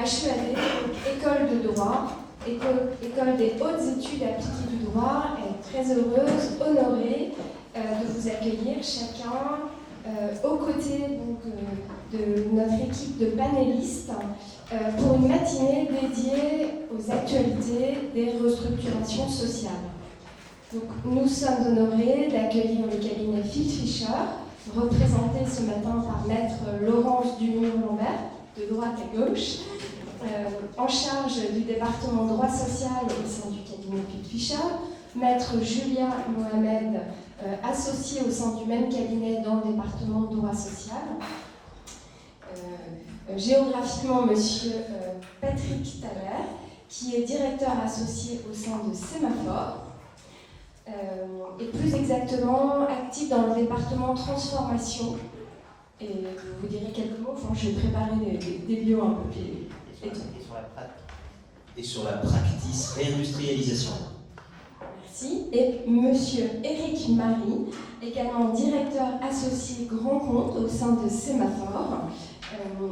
HEAD, donc école de droit, école des hautes études appliquées du droit, est très heureuse, honorée de vous accueillir chacun aux côtés donc, de notre équipe de panélistes pour une matinée dédiée aux actualités des restructurations sociales. Donc, nous sommes honorés d'accueillir le cabinet Fils Fischer, représenté ce matin par maître Laurence Dumur-Lambert, de droite à gauche, en charge du département droit social au sein du cabinet Fils Fischer, maître Julia Mohamed, associée au sein du même cabinet dans le département de droit social, géographiquement monsieur Patrick Thaler, qui est directeur associé au sein de Sémaphore, et plus exactement actif dans le département transformation. Et je vous dirai quelques mots, enfin, j'ai préparé des bios un peu et sur la practice réindustrialisation. Merci. Et monsieur Éric Marie, également directeur associé grand compte au sein de Sémaphore,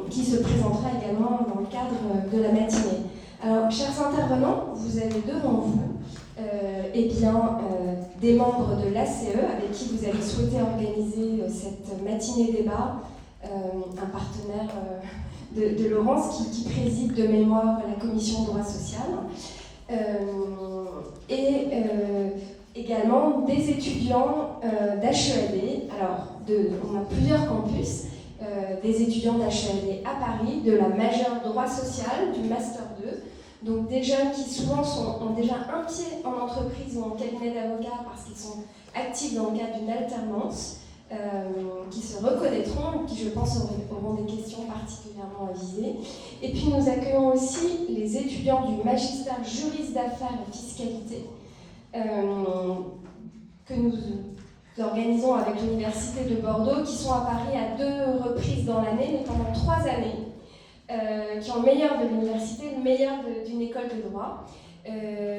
qui se présentera également dans le cadre de la matinée. Alors, chers intervenants, vous avez devant vous des membres de l'ACE avec qui vous avez souhaité organiser cette matinée débat, un partenaire de Laurence qui préside de mémoire la commission droit social, également des étudiants d'HEAD. Alors, on a plusieurs campus, des étudiants d'HEAD à Paris, de la majeure droit social, du Master 2, donc des jeunes qui souvent ont déjà un pied en entreprise ou en cabinet d'avocat parce qu'ils sont actifs dans le cadre d'une alternance, qui se reconnaîtront, qui je pense auront des questions particulièrement avisées. Et puis nous accueillons aussi les étudiants du magistère juriste d'affaires et fiscalité, que nous organisons avec l'Université de Bordeaux, qui sont à Paris à 2 reprises dans l'année, mais pendant 3 années, qui ont le meilleur de l'université, le meilleur d'une école de droit,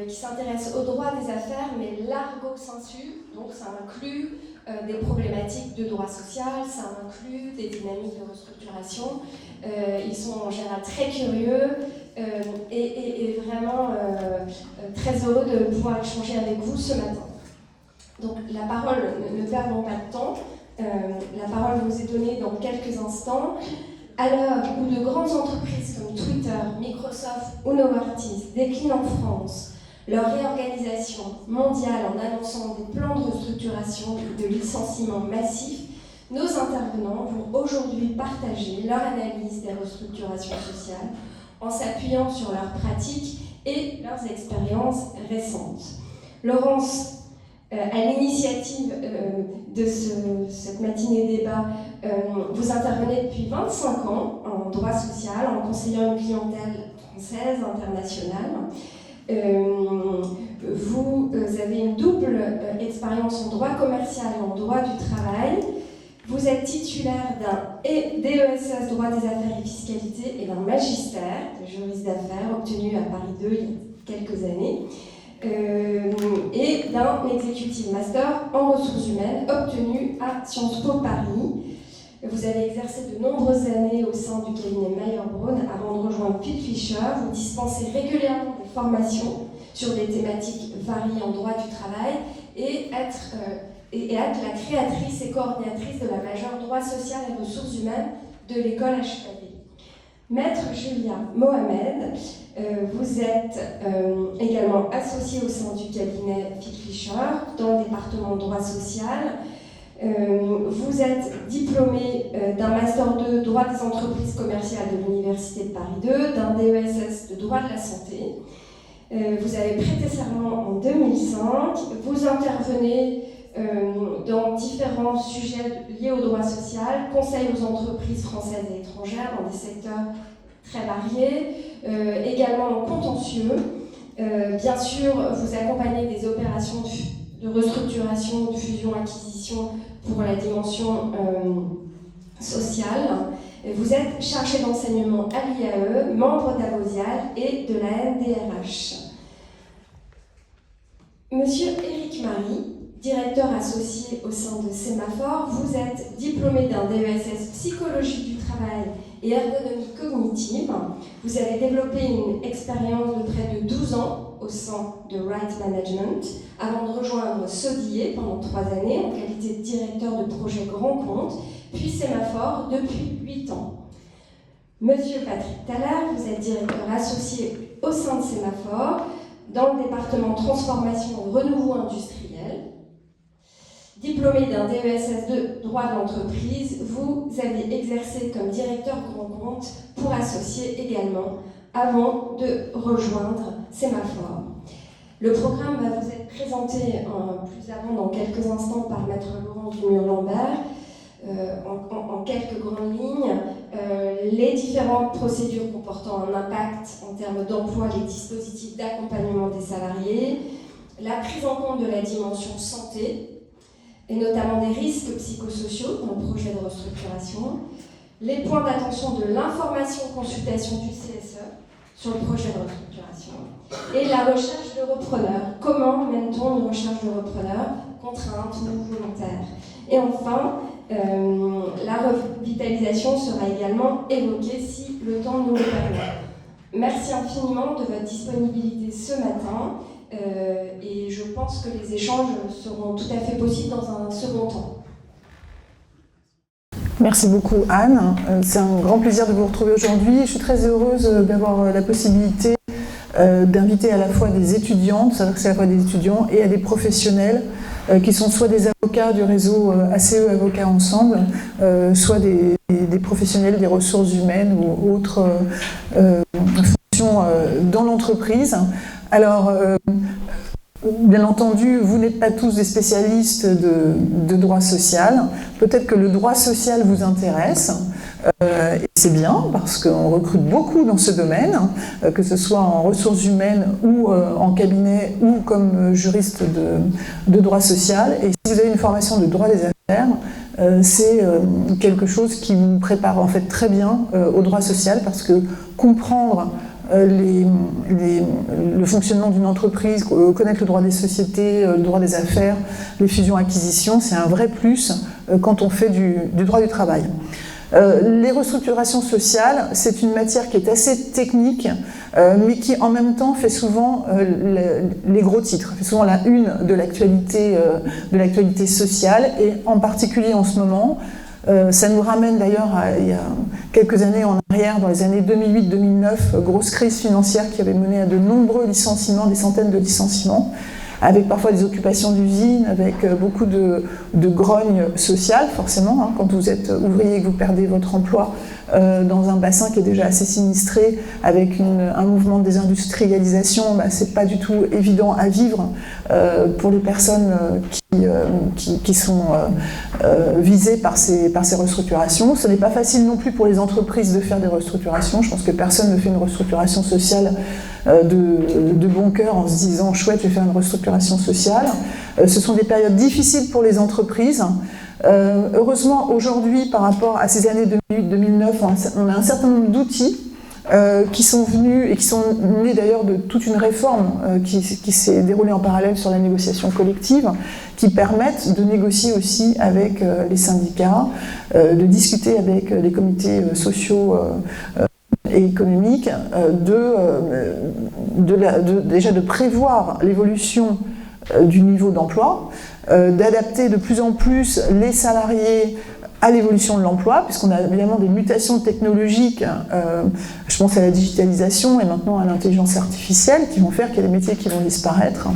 qui s'intéresse au droit des affaires, mais largo sensu, donc ça inclut des problématiques de droit social, ça inclut des dynamiques de restructuration. Ils sont en général très curieux et vraiment très heureux de pouvoir échanger avec vous ce matin. Donc la parole, ne perdons pas de temps, la parole vous est donnée dans quelques instants. À l'heure où de grandes entreprises comme Twitter, Microsoft ou Novartis déclinent en France leur réorganisation mondiale en annonçant des plans de restructuration et de licenciement massifs, nos intervenants vont aujourd'hui partager leur analyse des restructurations sociales en s'appuyant sur leurs pratiques et leurs expériences récentes. Laurence, à l'initiative de cette matinée débat, vous intervenez depuis 25 ans en droit social, en conseillant une clientèle française, internationale. Vous avez une double expérience en droit commercial et en droit du travail. Vous êtes titulaire d'un DESS droit des affaires et fiscalité et d'un magistère de juriste d'affaires obtenu à Paris 2 il y a quelques années. Et d'un executive master en ressources humaines obtenu à Sciences Po Paris. Vous avez exercé de nombreuses années au sein du cabinet Mayer-Braun avant de rejoindre Fils Fischer. Vous dispensez régulièrement des formations sur des thématiques variées en droit du travail et être la créatrice et coordinatrice de la majeure droit social et ressources humaines de l'école HEAD. Maître Julia Mohamed, vous êtes également associée au sein du cabinet Fils Fischer dans le département de droit social. Vous êtes diplômée d'un Master 2 droit des entreprises commerciales de l'Université de Paris 2, d'un DESS de droit de la santé. Vous avez prêté serment en 2005. Vous intervenez dans différents sujets liés au droit social, conseil aux entreprises françaises et étrangères dans des secteurs très variés, également en contentieux. Bien sûr, vous accompagnez des opérations de restructuration, de fusion-acquisition pour la dimension sociale. Vous êtes chargé d'enseignement à l'IAE, membre d'Avosial et de la NDRH. Monsieur Éric Marie, directeur associé au sein de Sémaphore. Vous êtes diplômé d'un DESS psychologie du travail et ergonomie cognitive. Vous avez développé une expérience de près de 12 ans au sein de Right Management avant de rejoindre Sodillier pendant 3 années en qualité de directeur de projet grand compte, puis Sémaphore depuis 8 ans. Monsieur Patrick Thaler, vous êtes directeur associé au sein de Sémaphore dans le département transformation et renouveau industriel. Diplômé d'un DESS de droit de l'entreprise, vous avez exercé comme directeur grand compte pour associé également avant de rejoindre Sémaphore. Le programme va vous être présenté plus avant dans quelques instants par Maître Laurent Dumur-Lambert. En quelques grandes lignes, les différentes procédures comportant un impact en termes d'emploi, les dispositifs d'accompagnement des salariés, la prise en compte de la dimension santé, et notamment des risques psychosociaux dans le projet de restructuration, les points d'attention de l'information-consultation du CSE sur le projet de restructuration, et la recherche de repreneurs. Comment mène-t-on une recherche de repreneurs, contrainte ou volontaire? Et enfin, la revitalisation sera également évoquée si le temps nous le permet. Merci infiniment de votre disponibilité ce matin et je pense que les échanges seront tout à fait possibles dans un second temps. Merci beaucoup Anne, c'est un grand plaisir de vous retrouver aujourd'hui. Je suis très heureuse d'avoir la possibilité d'inviter à la fois des étudiantes, c'est à la fois des étudiants et à des professionnels qui sont soit des avocats du réseau ACE Avocats Ensemble, soit des professionnels des ressources humaines ou autres fonctions dans l'entreprise. Alors, bien entendu, vous n'êtes pas tous des spécialistes de droit social. Peut-être que le droit social vous intéresse. Et c'est bien parce qu'on recrute beaucoup dans ce domaine, que ce soit en ressources humaines ou en cabinet ou comme juriste de droit social. Et si vous avez une formation de droit des affaires, c'est quelque chose qui vous prépare en fait très bien au droit social parce que comprendre le fonctionnement d'une entreprise, connaître le droit des sociétés, le droit des affaires, les fusions-acquisitions, c'est un vrai plus quand on fait du droit du travail. Les restructurations sociales, c'est une matière qui est assez technique, mais qui en même temps fait souvent les gros titres, fait souvent la une de l'actualité sociale, et en particulier en ce moment. Ça nous ramène d'ailleurs à il y a quelques années en arrière, dans les années 2008-2009, grosse crise financière qui avait mené à de nombreux licenciements, des centaines de licenciements, avec parfois des occupations d'usines, avec beaucoup de grogne sociale, forcément. Hein, quand vous êtes ouvrier et que vous perdez votre emploi dans un bassin qui est déjà assez sinistré, avec un mouvement de désindustrialisation, c'est pas du tout évident à vivre pour les personnes qui sont visées par ces restructurations. Ce n'est pas facile non plus pour les entreprises de faire des restructurations. Je pense que personne ne fait une restructuration sociale de bon cœur en se disant « chouette, je vais faire une restructuration sociale ». Ce sont des périodes difficiles pour les entreprises. Heureusement, aujourd'hui, par rapport à ces années 2008-2009, on a un certain nombre d'outils qui sont venus et qui sont nés d'ailleurs de toute une réforme qui s'est déroulée en parallèle sur la négociation collective, qui permettent de négocier aussi avec les syndicats, de discuter avec les comités sociaux et économiques, déjà de prévoir l'évolution du niveau d'emploi, d'adapter de plus en plus les salariés à l'évolution de l'emploi, puisqu'on a évidemment des mutations technologiques, je pense à la digitalisation et maintenant à l'intelligence artificielle, qui vont faire qu'il y a des métiers qui vont disparaître.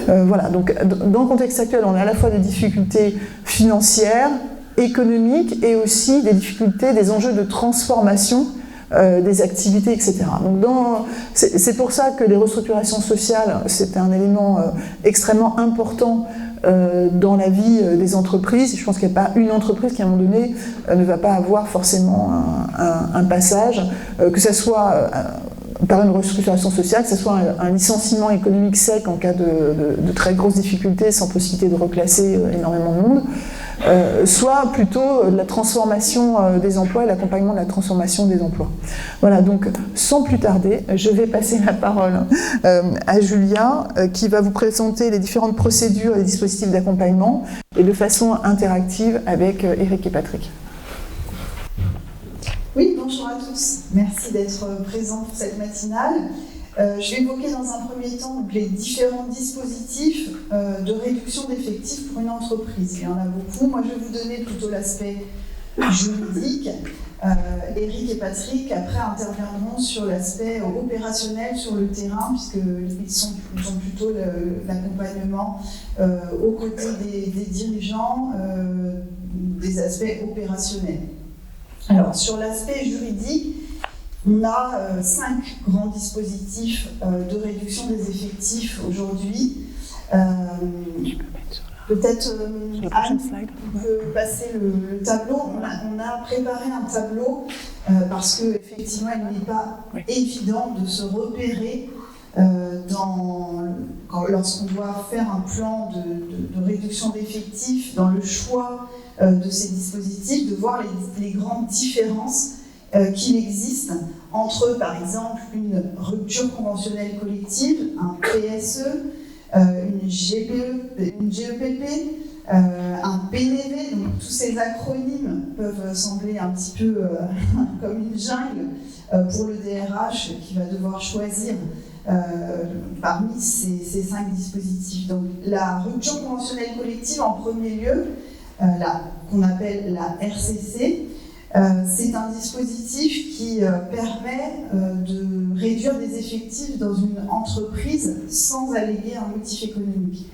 Voilà, donc dans le contexte actuel, on a à la fois des difficultés financières, économiques, et aussi des difficultés, des enjeux de transformation des activités, etc. Donc c'est pour ça que les restructurations sociales, c'est un élément extrêmement important dans la vie des entreprises. Je pense qu'il n'y a pas une entreprise qui, à un moment donné, ne va pas avoir forcément un passage, que ce soit par une restructuration sociale, que ce soit un licenciement économique sec en cas de très grosses difficultés, sans possibilité de reclasser énormément de monde, soit plutôt la transformation des emplois et l'accompagnement de la transformation des emplois. Voilà, donc sans plus tarder, je vais passer la parole à Julia qui va vous présenter les différentes procédures et dispositifs d'accompagnement et de façon interactive avec Eric et Patrick. Oui, bonjour à tous. Merci d'être présents pour cette matinale. Je vais évoquer dans un premier temps donc, les différents dispositifs de réduction d'effectifs pour une entreprise. Il y en a beaucoup. Moi, je vais vous donner plutôt l'aspect juridique. Eric et Patrick, après, interviendront sur l'aspect opérationnel sur le terrain, puisqu'ils ont plutôt l'accompagnement aux côtés des dirigeants des aspects opérationnels. Alors, sur l'aspect juridique, on a 5 grands dispositifs de réduction des effectifs aujourd'hui. Peut-être, Anne, on peut passer le tableau. On a préparé un tableau parce qu'effectivement, il n'est pas évident de se repérer lorsqu'on doit faire un plan de réduction d'effectifs, dans le choix de ces dispositifs, de voir les grandes différences qu'il existe entre, par exemple, une rupture conventionnelle collective, un PSE, une GEPP, un PNV. Donc tous ces acronymes peuvent sembler un petit peu comme une jungle pour le DRH qui va devoir choisir parmi ces 5 dispositifs. Donc la rupture conventionnelle collective en premier lieu, qu'on appelle la RCC, c'est un dispositif qui permet de réduire des effectifs dans une entreprise sans alléguer un motif économique.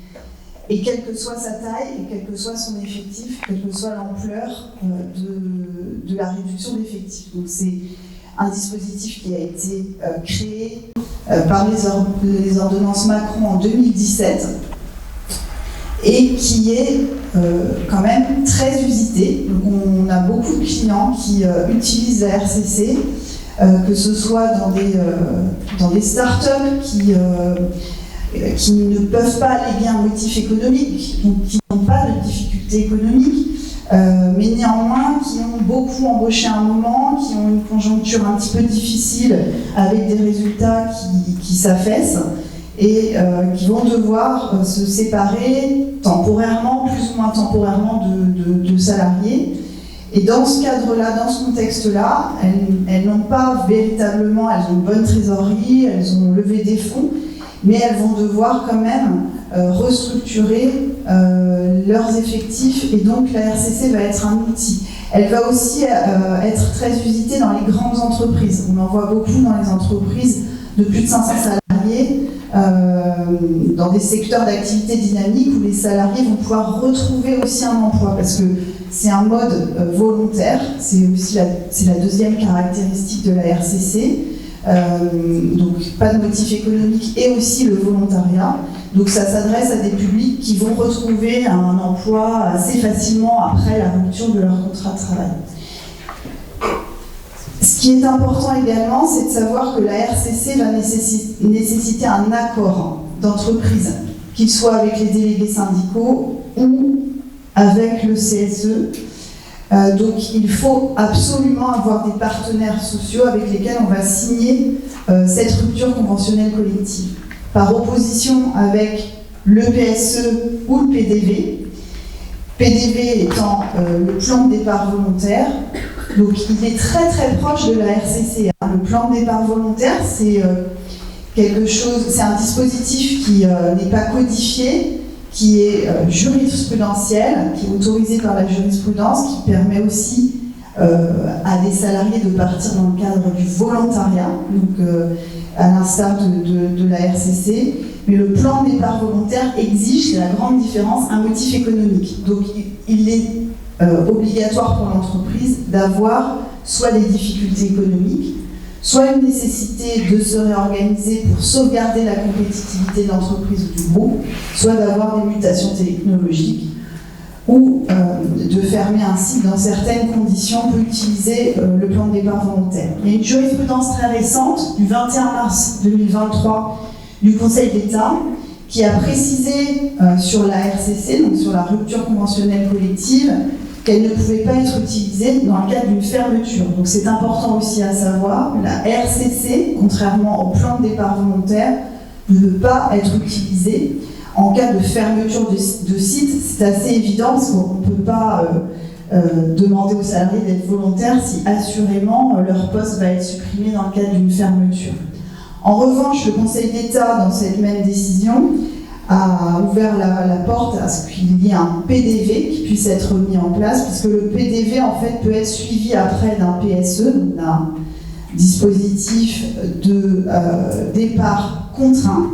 Et quelle que soit sa taille, et quel que soit son effectif, quelle que soit l'ampleur de la réduction d'effectifs. Donc c'est un dispositif qui a été créé par les ordonnances Macron en 2017 et qui est quand même très usité. Donc on a beaucoup de clients qui utilisent la RCC, que ce soit dans des startups qui ne peuvent pas alléguer un motif économique, donc qui n'ont pas de difficultés économiques, mais néanmoins qui ont beaucoup embauché à un moment, qui ont une conjoncture un petit peu difficile avec des résultats qui s'affaissent et qui vont devoir se séparer temporairement, plus ou moins temporairement de salariés. Et dans ce cadre-là, dans ce contexte-là, elles n'ont pas véritablement, elles ont une bonne trésorerie, elles ont levé des fonds, mais elles vont devoir quand même restructurer leurs effectifs, et donc la RCC va être un outil. Elle va aussi être très usitée dans les grandes entreprises. On en voit beaucoup dans les entreprises de plus de 500 salariés, dans des secteurs d'activité dynamique où les salariés vont pouvoir retrouver aussi un emploi, parce que c'est un mode volontaire, c'est aussi la deuxième caractéristique de la RCC. Donc pas de motif économique et aussi le volontariat. Donc ça s'adresse à des publics qui vont retrouver un emploi assez facilement après la rupture de leur contrat de travail. Ce qui est important également, c'est de savoir que la RCC va nécessiter un accord d'entreprise, qu'il soit avec les délégués syndicaux ou avec le CSE. Donc il faut absolument avoir des partenaires sociaux avec lesquels on va signer cette rupture conventionnelle collective. Par opposition avec le PSE ou le PDV. PDV étant le plan de départ volontaire. Donc il est très très proche de la RCC. Le plan de départ volontaire, c'est un dispositif qui n'est pas codifié, qui est jurisprudentiel, qui est autorisé par la jurisprudence, qui permet aussi à des salariés de partir dans le cadre du volontariat, donc à l'instar de la RCC. Mais le plan de départ volontaire exige, c'est la grande différence, un motif économique. Donc il est obligatoire pour l'entreprise d'avoir soit des difficultés économiques, soit une nécessité de se réorganiser pour sauvegarder la compétitivité de l'entreprise ou du groupe, soit d'avoir des mutations technologiques, ou de fermer un site dans certaines conditions pour utiliser le plan de départ volontaire. Il y a une jurisprudence très récente, du 21 mars 2023, du Conseil d'État, qui a précisé sur la RCC, donc sur la rupture conventionnelle collective, qu'elle ne pouvait pas être utilisée dans le cadre d'une fermeture. Donc c'est important aussi à savoir, la RCC, contrairement au plan de départ volontaire, ne peut pas être utilisée en cas de fermeture de site. C'est assez évident parce qu'on ne peut pas demander aux salariés d'être volontaires si assurément leur poste va être supprimé dans le cadre d'une fermeture. En revanche, le Conseil d'État, dans cette même décision, a ouvert la porte à ce qu'il y ait un PDV qui puisse être mis en place, puisque le PDV en fait peut être suivi après d'un PSE, donc d'un dispositif de départ contraint.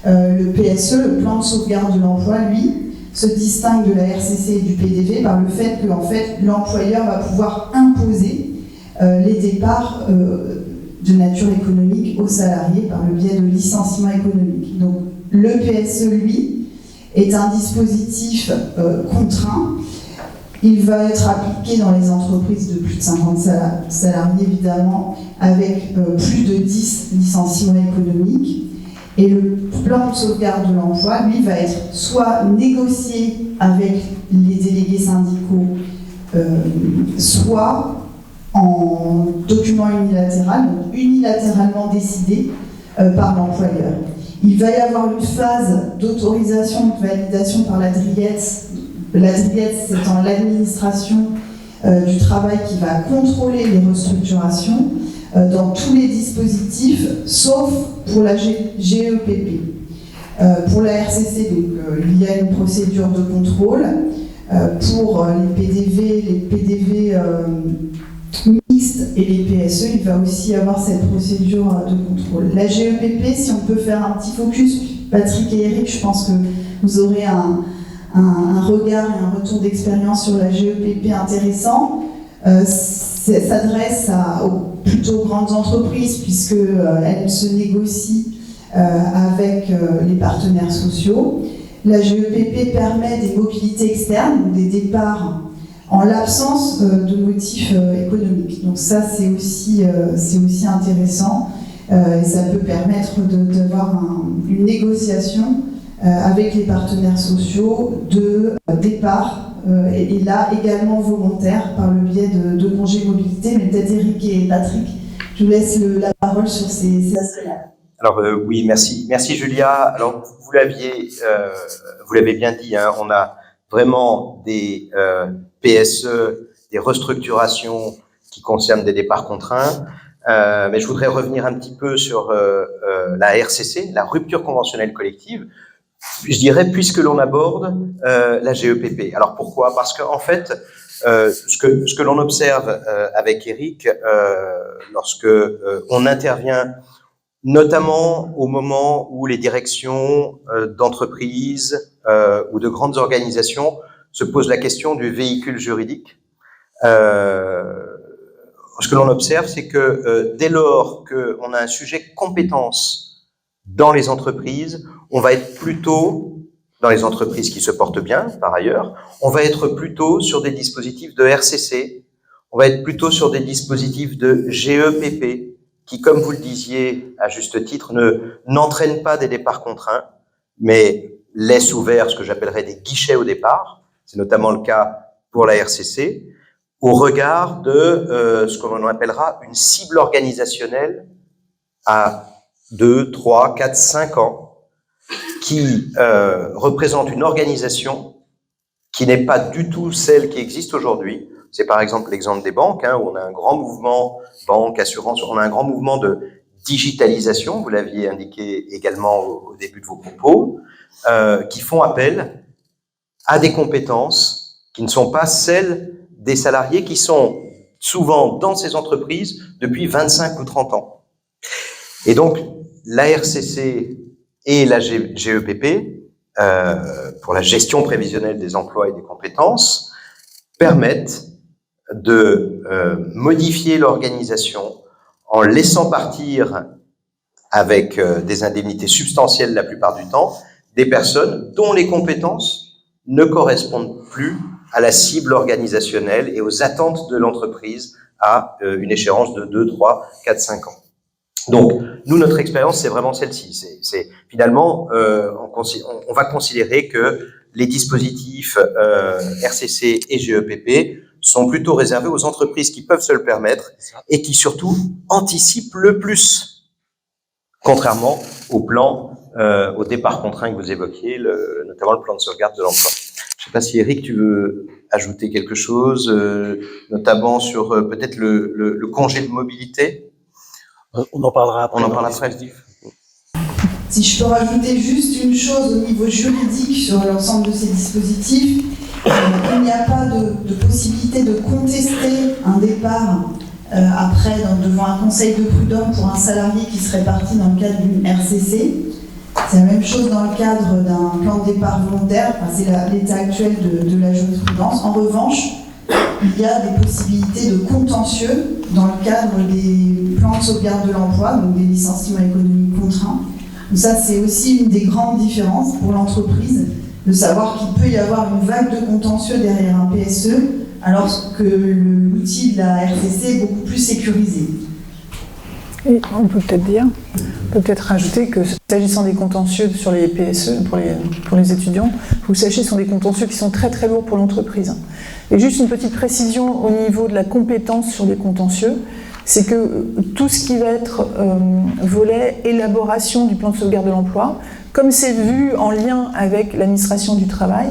Le PSE, le plan de sauvegarde de l'emploi, lui, se distingue de la RCC et du PDV par le fait que en fait, l'employeur va pouvoir imposer les départs de nature économique aux salariés par le biais de licenciements économiques. Donc, le PSE, lui, est un dispositif contraint. Il va être appliqué dans les entreprises de plus de 50 salariés, évidemment, avec plus de 10 licenciements économiques. Et le plan de sauvegarde de l'emploi, lui, va être soit négocié avec les délégués syndicaux, soit en document unilatéral, donc unilatéralement décidé par l'employeur. Il va y avoir une phase d'autorisation, de validation par la DRIETS. La DRIETS étant l'administration du travail qui va contrôler les restructurations dans tous les dispositifs, sauf pour la GEPP. Pour la RCC, donc, il y a une procédure de contrôle. Pour les PDV mixtes et les PSE, il va aussi avoir cette procédure de contrôle. La GEPP, si on peut faire un petit focus, Patrick et Eric, je pense que vous aurez un regard et un retour d'expérience sur la GEPP intéressant. S'adresse aux plutôt grandes entreprises puisqu'elle se négocie avec les partenaires sociaux. La GEPP permet des mobilités externes, des départs en l'absence de motifs économiques. Donc ça, c'est aussi intéressant et ça peut permettre d'avoir une négociation avec les partenaires sociaux de départ et là également volontaire par le biais de congés mobilité. Mais peut-être Eric et Patrick, je vous laisse la parole sur ces aspects-là. Alors oui, merci Julia. Alors vous l'avez bien dit, hein, on a vraiment des PSE, des restructurations qui concernent des départs contraints. Mais je voudrais revenir un petit peu sur la RCC, la rupture conventionnelle collective. Je dirais, puisque l'on aborde la GEPP. Alors pourquoi ? Parce qu'en fait, ce que l'on observe avec Eric, lorsque on intervient, notamment au moment où les directions d'entreprises ou de grandes organisations se posent la question du véhicule juridique, ce que l'on observe, c'est que dès lors qu'on a un sujet compétence dans les entreprises, on va être plutôt, dans les entreprises qui se portent bien, par ailleurs, on va être plutôt sur des dispositifs de RCC, on va être plutôt sur des dispositifs de GEPP, qui, comme vous le disiez à juste titre, n'entraînent pas des départs contraints, mais laissent ouverts ce que j'appellerais des guichets au départ. C'est notamment le cas pour la RCC, au regard de ce que l'on appellera une cible organisationnelle à 2, 3, 4, 5 ans, qui représente une organisation qui n'est pas du tout celle qui existe aujourd'hui. C'est par exemple l'exemple des banques, hein, où on a un grand mouvement, banque, assurance, on a un grand mouvement de digitalisation, vous l'aviez indiqué également au début de vos propos, qui font appel à des compétences qui ne sont pas celles des salariés qui sont souvent dans ces entreprises depuis 25 ou 30 ans. Et donc, la RCC et la GEPP, pour la gestion prévisionnelle des emplois et des compétences, permettent de modifier l'organisation en laissant partir avec des indemnités substantielles la plupart du temps, des personnes dont les compétences ne correspondent plus à la cible organisationnelle et aux attentes de l'entreprise à une échéance de 2, 3, 4, 5 ans. Donc, nous, notre expérience, c'est vraiment celle-ci. C'est finalement, on va considérer que les dispositifs RCC et GEPP sont plutôt réservés aux entreprises qui peuvent se le permettre et qui surtout anticipent le plus, contrairement au plan, au départ contraint que vous évoquiez, notamment le plan de sauvegarde de l'emploi. Je ne sais pas si Eric, tu veux ajouter quelque chose, notamment sur peut-être le congé de mobilité. On en parlera après. On en parle après. Si je peux rajouter juste une chose au niveau juridique sur l'ensemble de ces dispositifs, il n'y a pas de possibilité de contester un départ après devant un conseil de prud'homme pour un salarié qui serait parti dans le cadre d'une RCC. C'est la même chose dans le cadre d'un plan de départ volontaire, enfin, c'est l'état actuel de la jurisprudence. En revanche, il y a des possibilités de contentieux dans le cadre des plans de sauvegarde de l'emploi, donc des licenciements économiques contraints. Donc ça, c'est aussi une des grandes différences pour l'entreprise, de savoir qu'il peut y avoir une vague de contentieux derrière un PSE, alors que l'outil de la RCC est beaucoup plus sécurisé. Et on peut peut-être rajouter que s'agissant des contentieux sur les PSE, pour les étudiants, vous sachez, ce sont des contentieux qui sont très très lourds pour l'entreprise. Et juste une petite précision au niveau de la compétence sur les contentieux, c'est que tout ce qui va être volet élaboration du plan de sauvegarde de l'emploi, comme c'est vu en lien avec l'administration du travail,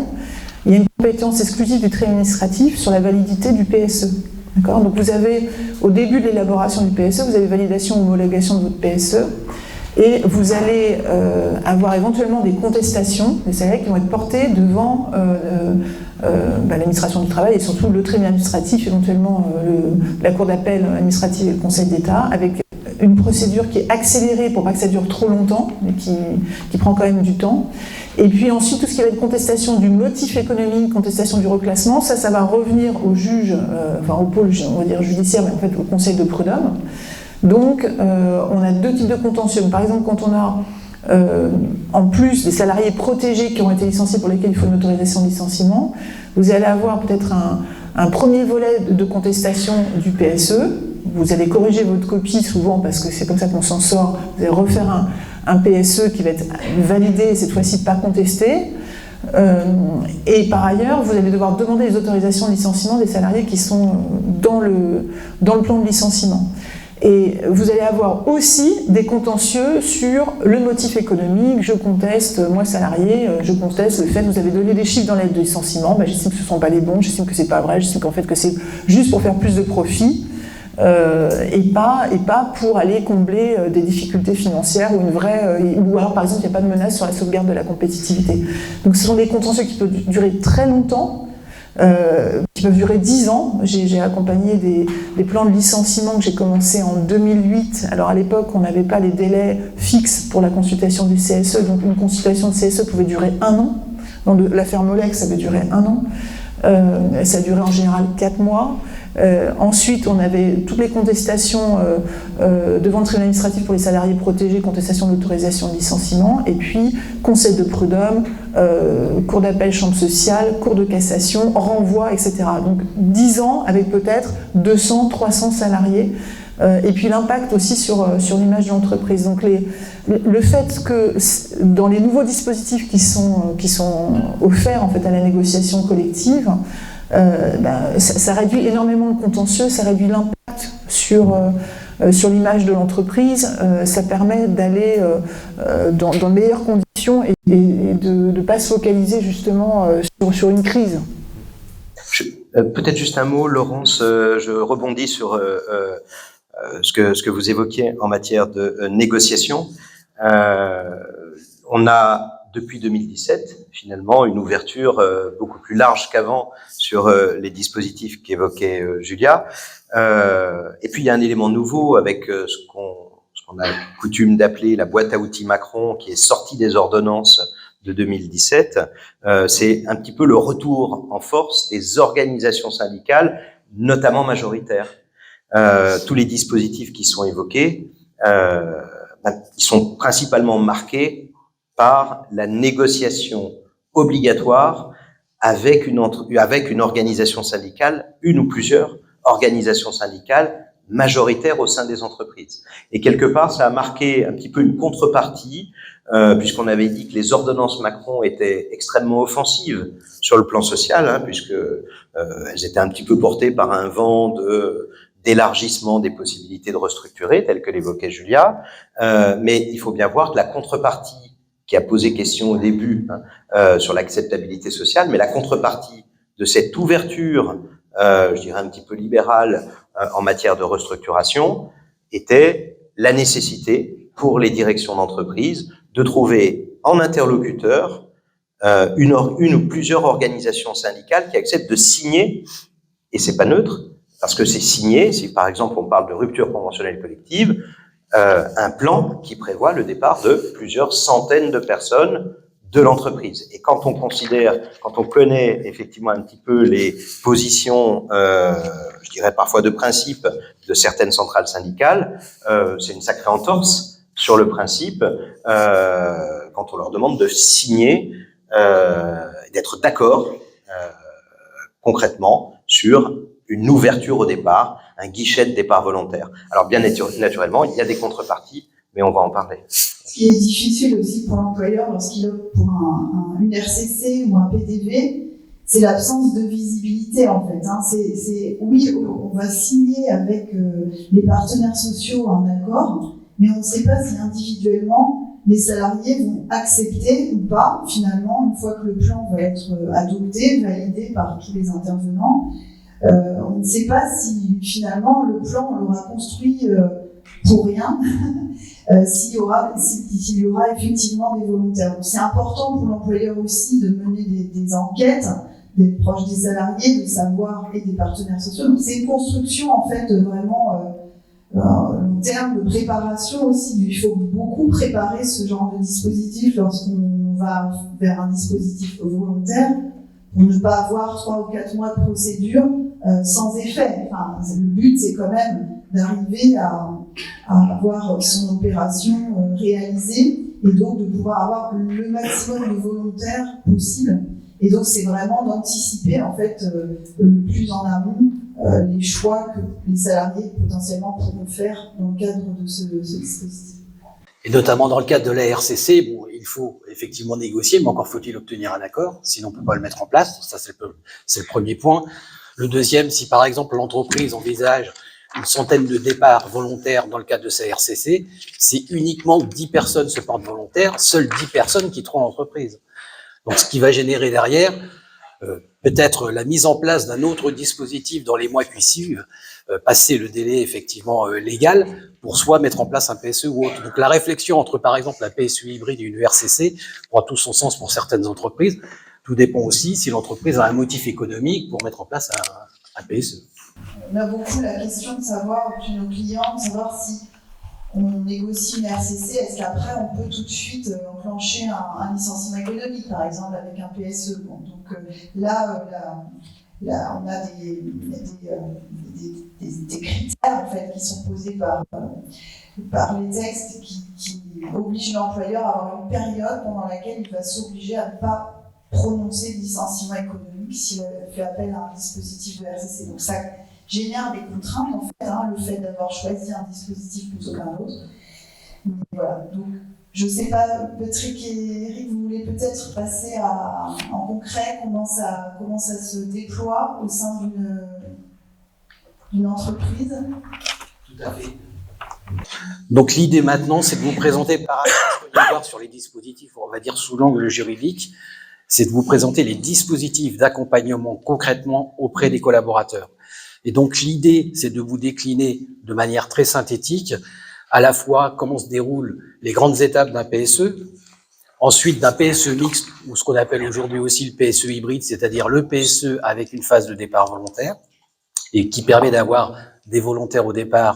il y a une compétence exclusive du trait administratif sur la validité du PSE. D'accord ? Donc vous avez, au début de l'élaboration du PSE, vous avez validation ou homologation de votre PSE, et vous allez avoir éventuellement des contestations, des salariés qui vont être portés devant l'administration du travail et surtout le tribunal administratif, éventuellement la cour d'appel administrative et le Conseil d'État, avec une procédure qui est accélérée pour pas que ça dure trop longtemps, mais qui prend quand même du temps. Et puis ensuite, tout ce qui va être contestation du motif économique, contestation du reclassement, ça va revenir au juge, au pôle, on va dire judiciaire, mais en fait au Conseil de prud'homme. Donc, on a deux types de contentieux. Par exemple, quand on a en plus des salariés protégés qui ont été licenciés pour lesquels il faut une autorisation de licenciement, vous allez avoir peut-être un premier volet de contestation du PSE. Vous allez corriger votre copie souvent parce que c'est comme ça qu'on s'en sort. Vous allez refaire un PSE qui va être validé et cette fois-ci pas contesté. Et par ailleurs, vous allez devoir demander les autorisations de licenciement des salariés qui sont dans le plan de licenciement. Et vous allez avoir aussi des contentieux sur le motif économique. Je conteste, moi salarié, je conteste le fait que vous avez donné des chiffres dans l'aide de licenciement. J'estime que ce ne sont pas les bons, j'estime que ce n'est pas vrai, j'estime qu'en fait que c'est juste pour faire plus de profit et pas pour aller combler des difficultés financières ou ou alors par exemple il n'y a pas de menace sur la sauvegarde de la compétitivité. Donc ce sont des contentieux qui peuvent durer très longtemps. Qui peuvent durer 10 ans. J'ai accompagné des plans de licenciement que j'ai commencé en 2008. Alors à l'époque, on n'avait pas les délais fixes pour la consultation du CSE, donc une consultation de CSE pouvait durer 1 an. Dans l'affaire Molex, ça avait duré 1 an. Ça a duré en général 4 mois. Ensuite, on avait toutes les contestations devant le tribunal administratif pour les salariés protégés, contestation d'autorisation de licenciement, et puis conseil de prud'homme, cour d'appel, chambre sociale, cour de cassation, renvoi, etc. Donc 10 ans avec peut-être 200, 300 salariés. Et puis l'impact aussi sur l'image de l'entreprise. Donc le fait que dans les nouveaux dispositifs qui sont offerts en fait à la négociation collective, ça réduit énormément le contentieux, ça réduit l'impact sur l'image de l'entreprise, ça permet d'aller dans de meilleures conditions et de ne pas se focaliser justement sur une crise. Peut-être juste un mot, Laurence, je rebondis sur ce que vous évoquiez en matière de négociation. On a depuis 2017, finalement, une ouverture beaucoup plus large qu'avant sur les dispositifs qu'évoquait Julia. Et puis, il y a un élément nouveau avec ce qu'on a coutume d'appeler la boîte à outils Macron, qui est sortie des ordonnances de 2017. C'est un petit peu le retour en force des organisations syndicales, notamment majoritaires. Tous les dispositifs qui sont évoqués, ils sont principalement marqués par la négociation obligatoire avec une organisation syndicale, une ou plusieurs organisations syndicales majoritaire au sein des entreprises. Et quelque part, ça a marqué un petit peu une contrepartie, puisqu'on avait dit que les ordonnances Macron étaient extrêmement offensives sur le plan social, hein, puisque elles étaient un petit peu portées par un vent d'élargissement des possibilités de restructurer, tel que l'évoquait Julia. Mais il faut bien voir que la contrepartie, qui a posé question au début sur l'acceptabilité sociale, mais la contrepartie de cette ouverture, je dirais un petit peu libérale, en matière de restructuration, était la nécessité pour les directions d'entreprise de trouver en interlocuteur une ou plusieurs organisations syndicales qui acceptent de signer, et c'est pas neutre, parce que c'est signé, si par exemple on parle de rupture conventionnelle collective, un plan qui prévoit le départ de plusieurs centaines de personnes de l'entreprise. Et quand on considère, quand on connaît effectivement un petit peu les positions, je dirais parfois de principe, de certaines centrales syndicales, c'est une sacrée entorse sur le principe quand on leur demande de signer, d'être d'accord concrètement sur une ouverture au départ, un guichet de départ volontaire. Alors bien naturellement, il y a des contreparties, mais on va en parler. Ce qui est difficile aussi pour l'employeur lorsqu'il opte pour une RCC ou un PDV, c'est l'absence de visibilité en fait. Oui, on va signer avec les partenaires sociaux un accord, mais on ne sait pas si individuellement les salariés vont accepter ou pas finalement une fois que le plan va être adopté, validé par tous les intervenants. On ne sait pas si finalement le plan on l'aura construit pour rien, s'il y aura effectivement des volontaires. Donc c'est important pour l'employeur aussi de mener des enquêtes, d'être proche des salariés, de savoir, et des partenaires sociaux. Donc c'est une construction en fait vraiment long terme de préparation aussi. Il faut beaucoup préparer ce genre de dispositif lorsqu'on va vers un dispositif volontaire pour ne pas avoir 3 ou 4 mois de procédure sans effet. Enfin, le but c'est quand même d'arriver à avoir son opération réalisée et donc de pouvoir avoir le maximum de volontaires possible. Et donc c'est vraiment d'anticiper en fait le plus en amont les choix que les salariés potentiellement pourront faire dans le cadre de ce dispositif. Et notamment dans le cadre de la RCC, bon, il faut effectivement négocier, mais encore faut-il obtenir un accord, sinon on ne peut pas le mettre en place. Ça, c'est le premier point. Le deuxième, si par exemple l'entreprise envisage une centaine de départs volontaires dans le cadre de sa RCC, c'est uniquement 10 personnes se portent volontaires, seules 10 personnes quitteront l'entreprise. Donc ce qui va générer derrière peut-être la mise en place d'un autre dispositif dans les mois qui suivent, passer le délai effectivement légal, pour soit mettre en place un PSE ou autre. Donc la réflexion entre par exemple la PSE hybride et une ERCC prend tout son sens pour certaines entreprises. Tout dépend aussi si l'entreprise a un motif économique pour mettre en place un PSE. On a beaucoup la question de savoir, chez nos clients, de savoir si on négocie une RCC, est-ce qu'après on peut tout de suite enclencher un licenciement économique, par exemple, avec un PSE. Bon, donc là, on a des critères en fait, qui sont posés par les textes qui obligent l'employeur à avoir une période pendant laquelle il va s'obliger à ne pas prononcer de licenciement économique s'il fait appel à un dispositif de RCC. Donc ça génère des contraintes en fait, le fait d'avoir choisi un dispositif plutôt qu'un autre. Mais voilà, donc je ne sais pas, Patrick et Eric, vous voulez peut-être passer en concret comment ça se déploie au sein d'une entreprise. Tout à fait. Donc l'idée maintenant, c'est de vous présenter par rapport à ce qu'on vient de voir sur les dispositifs, on va dire sous l'angle juridique, c'est de vous présenter les dispositifs d'accompagnement concrètement auprès des collaborateurs. Et donc l'idée, c'est de vous décliner de manière très synthétique à la fois comment se déroulent les grandes étapes d'un PSE, ensuite d'un PSE mixte, ou ce qu'on appelle aujourd'hui aussi le PSE hybride, c'est-à-dire le PSE avec une phase de départ volontaire, et qui permet d'avoir des volontaires au départ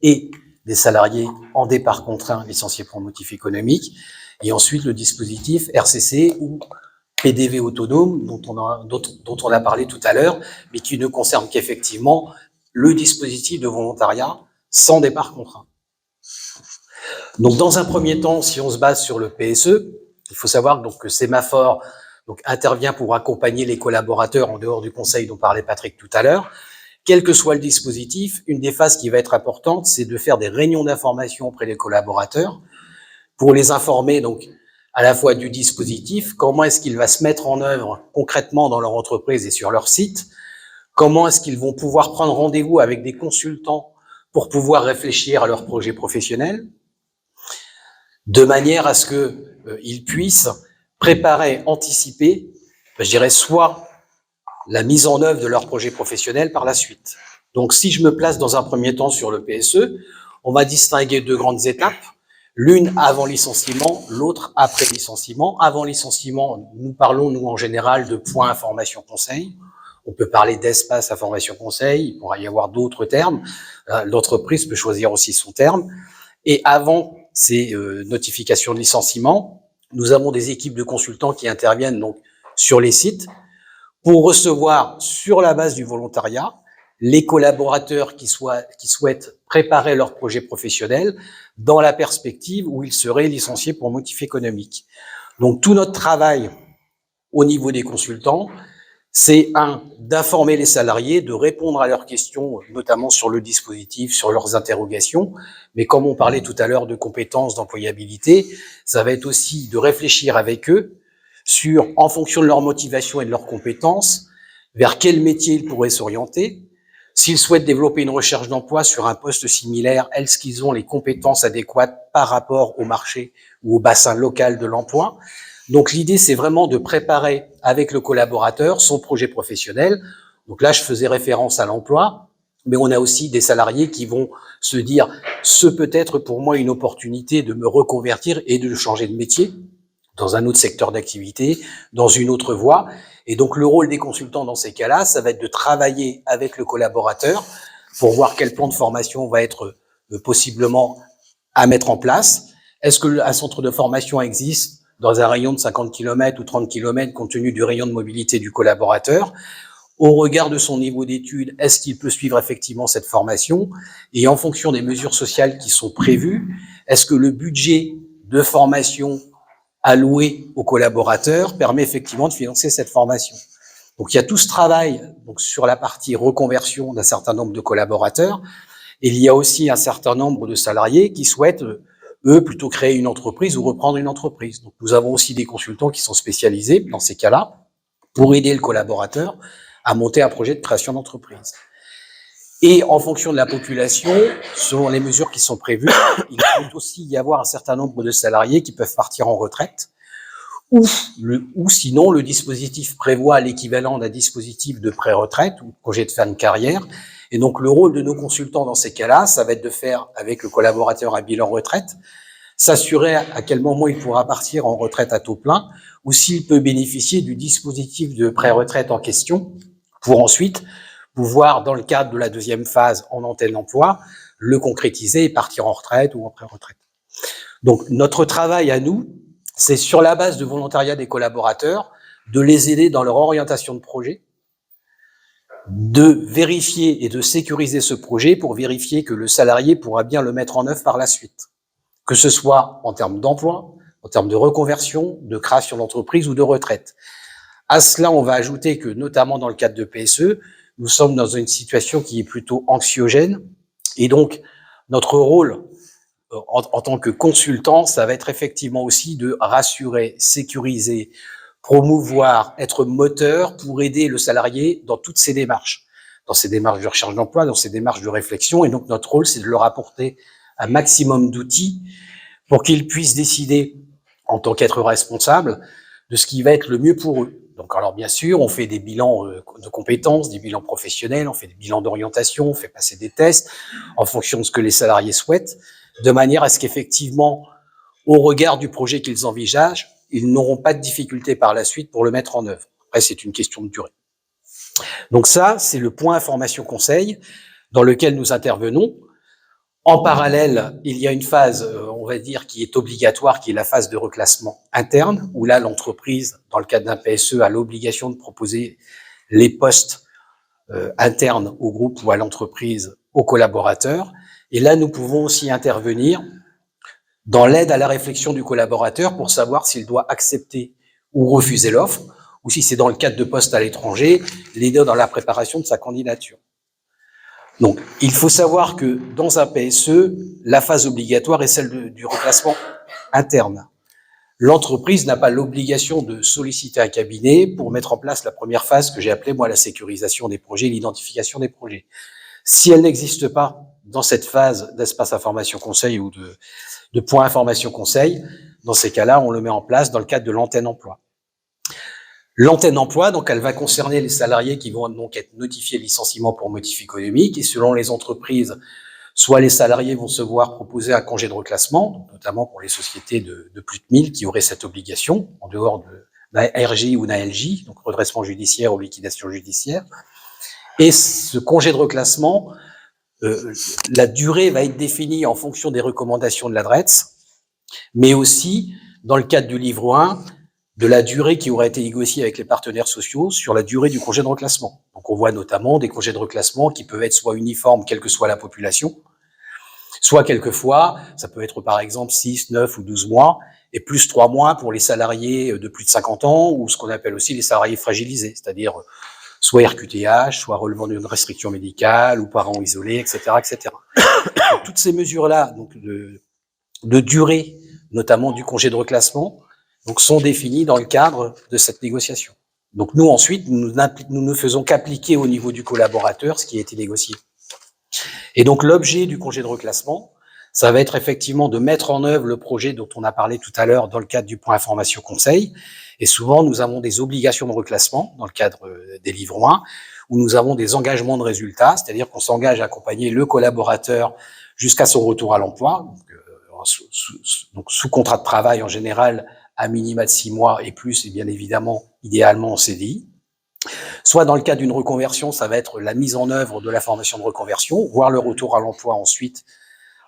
et des salariés en départ contraint, licenciés pour motif économique, et ensuite le dispositif RCC ou PDV autonome dont on a parlé tout à l'heure, mais qui ne concerne qu'effectivement le dispositif de volontariat sans départ contraint. Donc, dans un premier temps, si on se base sur le PSE, il faut savoir donc que Sémaphore intervient pour accompagner les collaborateurs en dehors du conseil dont parlait Patrick tout à l'heure. quel que soit le dispositif, une des phases qui va être importante, c'est de faire des réunions d'information auprès des collaborateurs pour les informer donc à la fois du dispositif, comment est-ce qu'il va se mettre en œuvre concrètement dans leur entreprise et sur leur site, comment est-ce qu'ils vont pouvoir prendre rendez-vous avec des consultants pour pouvoir réfléchir à leur projet professionnel, de manière à ce qu'ils puissent préparer, anticiper, je dirais, soit la mise en œuvre de leur projet professionnel par la suite. Donc, si je me place dans un premier temps sur le PSE, on va distinguer deux grandes étapes. L'une avant licenciement, l'autre après licenciement. Avant licenciement, nous parlons, nous, en général, de points information conseil. On peut parler d'espace information conseil, il pourra y avoir d'autres termes. L'entreprise peut choisir aussi son terme. Et avant ces notifications de licenciement, nous avons des équipes de consultants qui interviennent donc sur les sites pour recevoir, sur la base du volontariat, les collaborateurs qui souhaitent préparer leur projet professionnel dans la perspective où ils seraient licenciés pour motif économique. Donc tout notre travail au niveau des consultants, c'est d'informer les salariés, de répondre à leurs questions, notamment sur le dispositif, sur leurs interrogations. Mais comme on parlait tout à l'heure de compétences, d'employabilité, ça va être aussi de réfléchir avec eux sur, en fonction de leur motivation et de leurs compétences, vers quel métier ils pourraient s'orienter. S'ils souhaitent développer une recherche d'emploi sur un poste similaire, est-ce qu'ils ont les compétences adéquates par rapport au marché ou au bassin local de l'emploi? Donc l'idée, c'est vraiment de préparer avec le collaborateur son projet professionnel. Donc là, je faisais référence à l'emploi, mais on a aussi des salariés qui vont se dire « ce peut être pour moi une opportunité de me reconvertir et de changer de métier dans un autre secteur d'activité, dans une autre voie ». Et donc le rôle des consultants dans ces cas-là, ça va être de travailler avec le collaborateur pour voir quel plan de formation va être possiblement à mettre en place. Est-ce qu'un centre de formation existe dans un rayon de 50 km ou 30 km compte tenu du rayon de mobilité du collaborateur? Au regard de son niveau d'études, est-ce qu'il peut suivre effectivement cette formation? Et en fonction des mesures sociales qui sont prévues, est-ce que le budget de formation alloué aux collaborateurs permet effectivement de financer cette formation? Donc il y a tout ce travail donc sur la partie reconversion d'un certain nombre de collaborateurs, et il y a aussi un certain nombre de salariés qui souhaitent eux plutôt créer une entreprise ou reprendre une entreprise. Donc nous avons aussi des consultants qui sont spécialisés dans ces cas-là pour aider le collaborateur à monter un projet de création d'entreprise. Et en fonction de la population, selon les mesures qui sont prévues, il peut aussi y avoir un certain nombre de salariés qui peuvent partir en retraite, ou sinon le dispositif prévoit l'équivalent d'un dispositif de pré-retraite ou de projet de fin de carrière. Et donc le rôle de nos consultants dans ces cas-là, ça va être de faire avec le collaborateur un bilan retraite, s'assurer à quel moment il pourra partir en retraite à taux plein, ou s'il peut bénéficier du dispositif de pré-retraite en question, pour ensuite pouvoir, dans le cadre de la deuxième phase en antenne d'emploi, le concrétiser et partir en retraite ou en pré-retraite. Donc, notre travail à nous, c'est sur la base de volontariat des collaborateurs, de les aider dans leur orientation de projet, de vérifier et de sécuriser ce projet pour vérifier que le salarié pourra bien le mettre en œuvre par la suite. Que ce soit en termes d'emploi, en termes de reconversion, de création d'entreprise ou de retraite. À cela, on va ajouter que, notamment dans le cadre de PSE, nous sommes dans une situation qui est plutôt anxiogène, et donc notre rôle en tant que consultant, ça va être effectivement aussi de rassurer, sécuriser, promouvoir, être moteur pour aider le salarié dans toutes ses démarches de recherche d'emploi, dans ses démarches de réflexion, et donc notre rôle, c'est de leur apporter un maximum d'outils pour qu'ils puissent décider, en tant qu'être responsable, de ce qui va être le mieux pour eux. Donc, alors bien sûr, on fait des bilans de compétences, des bilans professionnels, on fait des bilans d'orientation, on fait passer des tests en fonction de ce que les salariés souhaitent, de manière à ce qu'effectivement, au regard du projet qu'ils envisagent, ils n'auront pas de difficulté par la suite pour le mettre en œuvre. Après, c'est une question de durée. Donc ça, c'est le point information conseil dans lequel nous intervenons. En parallèle, il y a une phase, on va dire, qui est obligatoire, qui est la phase de reclassement interne, où là, l'entreprise, dans le cadre d'un PSE, a l'obligation de proposer les postes internes au groupe ou à l'entreprise, aux collaborateurs. Et là, nous pouvons aussi intervenir dans l'aide à la réflexion du collaborateur pour savoir s'il doit accepter ou refuser l'offre, ou si c'est dans le cadre de postes à l'étranger, l'aider dans la préparation de sa candidature. Donc, il faut savoir que dans un PSE, la phase obligatoire est celle du reclassement interne. L'entreprise n'a pas l'obligation de solliciter un cabinet pour mettre en place la première phase que j'ai appelée, moi, la sécurisation des projets, l'identification des projets. Si elle n'existe pas dans cette phase d'espace information conseil ou de point information conseil, dans ces cas-là, on le met en place dans le cadre de l'antenne emploi. L'antenne emploi, donc, elle va concerner les salariés qui vont donc être notifiés de licenciement pour motif économique, et selon les entreprises, soit les salariés vont se voir proposer un congé de reclassement, notamment pour les sociétés de plus de 1000 qui auraient cette obligation, en dehors d'un RJ ou d'un LJ, donc redressement judiciaire ou liquidation judiciaire. Et ce congé de reclassement, la durée va être définie en fonction des recommandations de la DRETS, mais aussi, dans le cadre du livre 1, de la durée qui aurait été négociée avec les partenaires sociaux sur la durée du congé de reclassement. Donc on voit notamment des congés de reclassement qui peuvent être soit uniformes, quelle que soit la population, soit quelquefois, ça peut être par exemple 6, 9 ou 12 mois, et plus 3 mois pour les salariés de plus de 50 ans, ou ce qu'on appelle aussi les salariés fragilisés, c'est-à-dire soit RQTH, soit relevant d'une restriction médicale, ou parents isolés, etc., etc. Donc, toutes ces mesures-là, donc de durée, notamment du congé de reclassement, donc sont définies dans le cadre de cette négociation. Donc nous ensuite, nous ne faisons qu'appliquer au niveau du collaborateur ce qui a été négocié. Et donc l'objet du congé de reclassement, ça va être effectivement de mettre en œuvre le projet dont on a parlé tout à l'heure dans le cadre du point information conseil. Et souvent, nous avons des obligations de reclassement dans le cadre des livres 1, où nous avons des engagements de résultats, c'est-à-dire qu'on s'engage à accompagner le collaborateur jusqu'à son retour à l'emploi, donc sous contrat de travail en général, à minima de 6 mois et plus, et bien évidemment, idéalement en CDI. Soit dans le cas d'une reconversion, ça va être la mise en œuvre de la formation de reconversion, voire le retour à l'emploi ensuite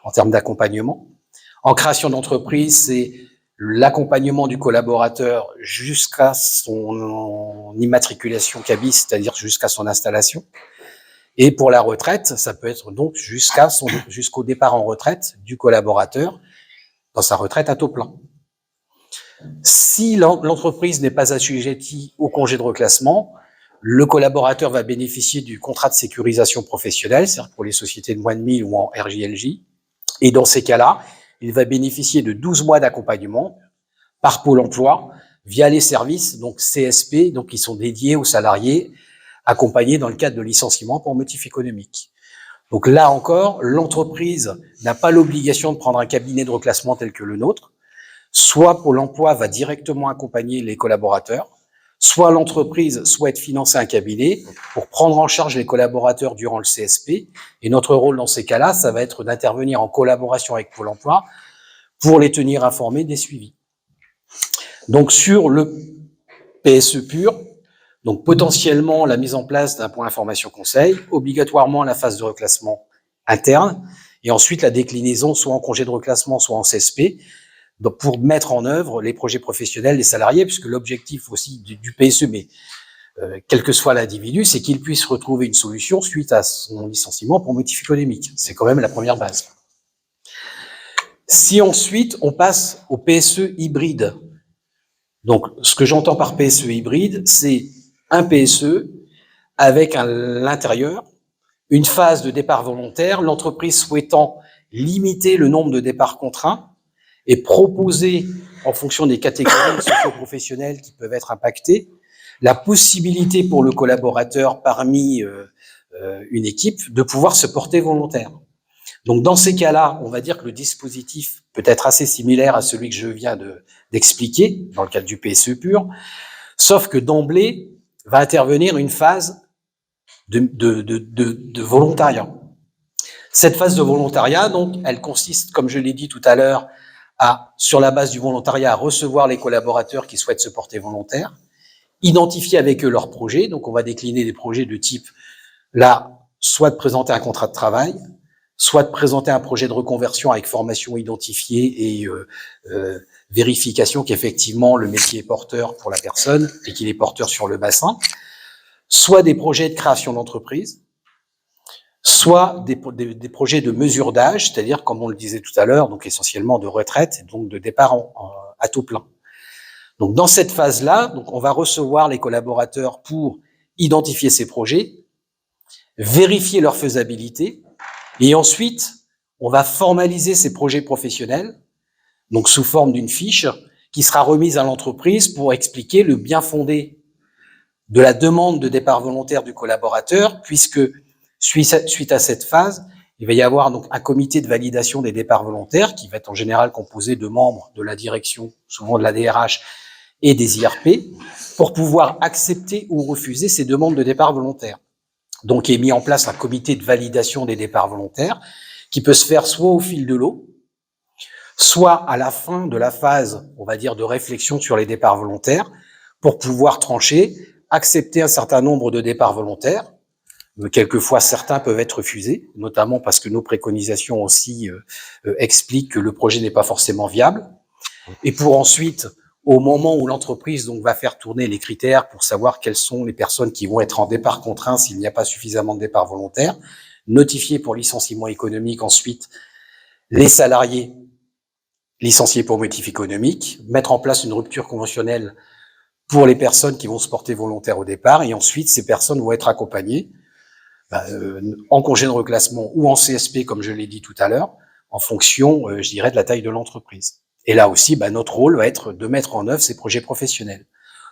en termes d'accompagnement. En création d'entreprise, c'est l'accompagnement du collaborateur jusqu'à son immatriculation CABIS, c'est-à-dire jusqu'à son installation. Et pour la retraite, ça peut être donc jusqu'au départ en retraite du collaborateur dans sa retraite à taux plein. Si l'entreprise n'est pas assujettie au congé de reclassement, le collaborateur va bénéficier du contrat de sécurisation professionnelle, c'est-à-dire pour les sociétés de moins de 1000 ou en RJLJ. Et dans ces cas-là, il va bénéficier de 12 mois d'accompagnement par Pôle emploi via les services, donc CSP, donc qui sont dédiés aux salariés accompagnés dans le cadre de licenciement pour motif économique. Donc là encore, l'entreprise n'a pas l'obligation de prendre un cabinet de reclassement tel que le nôtre. Soit Pôle emploi va directement accompagner les collaborateurs, soit l'entreprise souhaite financer un cabinet pour prendre en charge les collaborateurs durant le CSP. Et notre rôle dans ces cas-là, ça va être d'intervenir en collaboration avec Pôle emploi pour les tenir informés des suivis. Donc sur le PSE pur, donc potentiellement la mise en place d'un point information conseil, obligatoirement la phase de reclassement interne, et ensuite la déclinaison soit en congé de reclassement, soit en CSP, donc pour mettre en œuvre les projets professionnels des salariés, puisque l'objectif aussi du PSE, mais quel que soit l'individu, c'est qu'il puisse retrouver une solution suite à son licenciement pour motif économique. C'est quand même la première base. Si ensuite on passe au PSE hybride, donc ce que j'entends par PSE hybride, c'est un PSE avec à l'intérieur une phase de départ volontaire, l'entreprise souhaitant limiter le nombre de départs contraints et proposer, en fonction des catégories socio-professionnelles qui peuvent être impactées, la possibilité pour le collaborateur parmi une équipe de pouvoir se porter volontaire. Donc dans ces cas-là, on va dire que le dispositif peut être assez similaire à celui que je viens d'expliquer dans le cadre du PSE pur, sauf que d'emblée va intervenir une phase de volontariat. Cette phase de volontariat, donc, elle consiste, comme je l'ai dit tout à l'heure, à, sur la base du volontariat, à recevoir les collaborateurs qui souhaitent se porter volontaires, identifier avec eux leurs projets. Donc, on va décliner des projets de type, là, soit de présenter un contrat de travail, soit de présenter un projet de reconversion avec formation identifiée et vérification qu'effectivement le métier est porteur pour la personne et qu'il est porteur sur le bassin, soit des projets de création d'entreprise, soit des projets de mesure d'âge, c'est-à-dire, comme on le disait tout à l'heure, donc essentiellement de retraite, et donc de départ à taux plein. Donc dans cette phase-là, donc on va recevoir les collaborateurs pour identifier ces projets, vérifier leur faisabilité, et ensuite, on va formaliser ces projets professionnels, donc sous forme d'une fiche, qui sera remise à l'entreprise pour expliquer le bien fondé de la demande de départ volontaire du collaborateur, puisque suite à cette phase, il va y avoir donc un comité de validation des départs volontaires qui va être en général composé de membres de la direction, souvent de la DRH et des IRP, pour pouvoir accepter ou refuser ces demandes de départ volontaire. Donc est mis en place un comité de validation des départs volontaires qui peut se faire soit au fil de l'eau, soit à la fin de la phase, on va dire, de réflexion sur les départs volontaires, pour pouvoir trancher, accepter un certain nombre de départs volontaires. Quelquefois, certains peuvent être refusés, notamment parce que nos préconisations aussi expliquent que le projet n'est pas forcément viable. Et pour ensuite, au moment où l'entreprise donc va faire tourner les critères pour savoir quelles sont les personnes qui vont être en départ contraint s'il n'y a pas suffisamment de départs volontaires, notifier pour licenciement économique ensuite les salariés licenciés pour motif économique, mettre en place une rupture conventionnelle pour les personnes qui vont se porter volontaires au départ, et ensuite ces personnes vont être accompagnées en congé de reclassement ou en CSP, comme je l'ai dit tout à l'heure, en fonction, je dirais, de la taille de l'entreprise. Et là aussi, notre rôle va être de mettre en œuvre ces projets professionnels.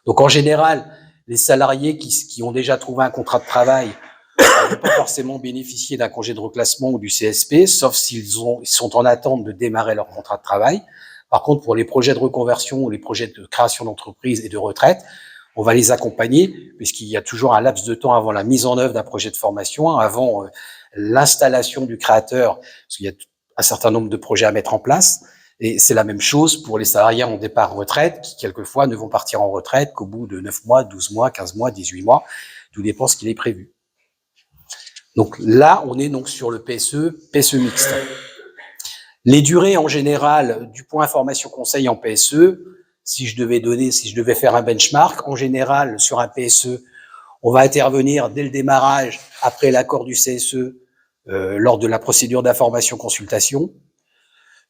Donc en général, les salariés qui ont déjà trouvé un contrat de travail ne vont pas forcément bénéficier d'un congé de reclassement ou du CSP, sauf s'ils sont en attente de démarrer leur contrat de travail. Par contre, pour les projets de reconversion ou les projets de création d'entreprise et de retraite, on va les accompagner, puisqu'il y a toujours un laps de temps avant la mise en œuvre d'un projet de formation, avant l'installation du créateur, parce qu'il y a un certain nombre de projets à mettre en place. Et c'est la même chose pour les salariés en départ retraite, qui quelquefois ne vont partir en retraite qu'au bout de 9 mois, 12 mois, 15 mois, 18 mois, tout dépend ce qu'il est prévu. Donc là, on est donc sur le PSE mixte. Les durées en général du point information conseil en PSE, si je devais faire un benchmark, en général sur un PSE, on va intervenir dès le démarrage, après l'accord du CSE, lors de la procédure d'information consultation,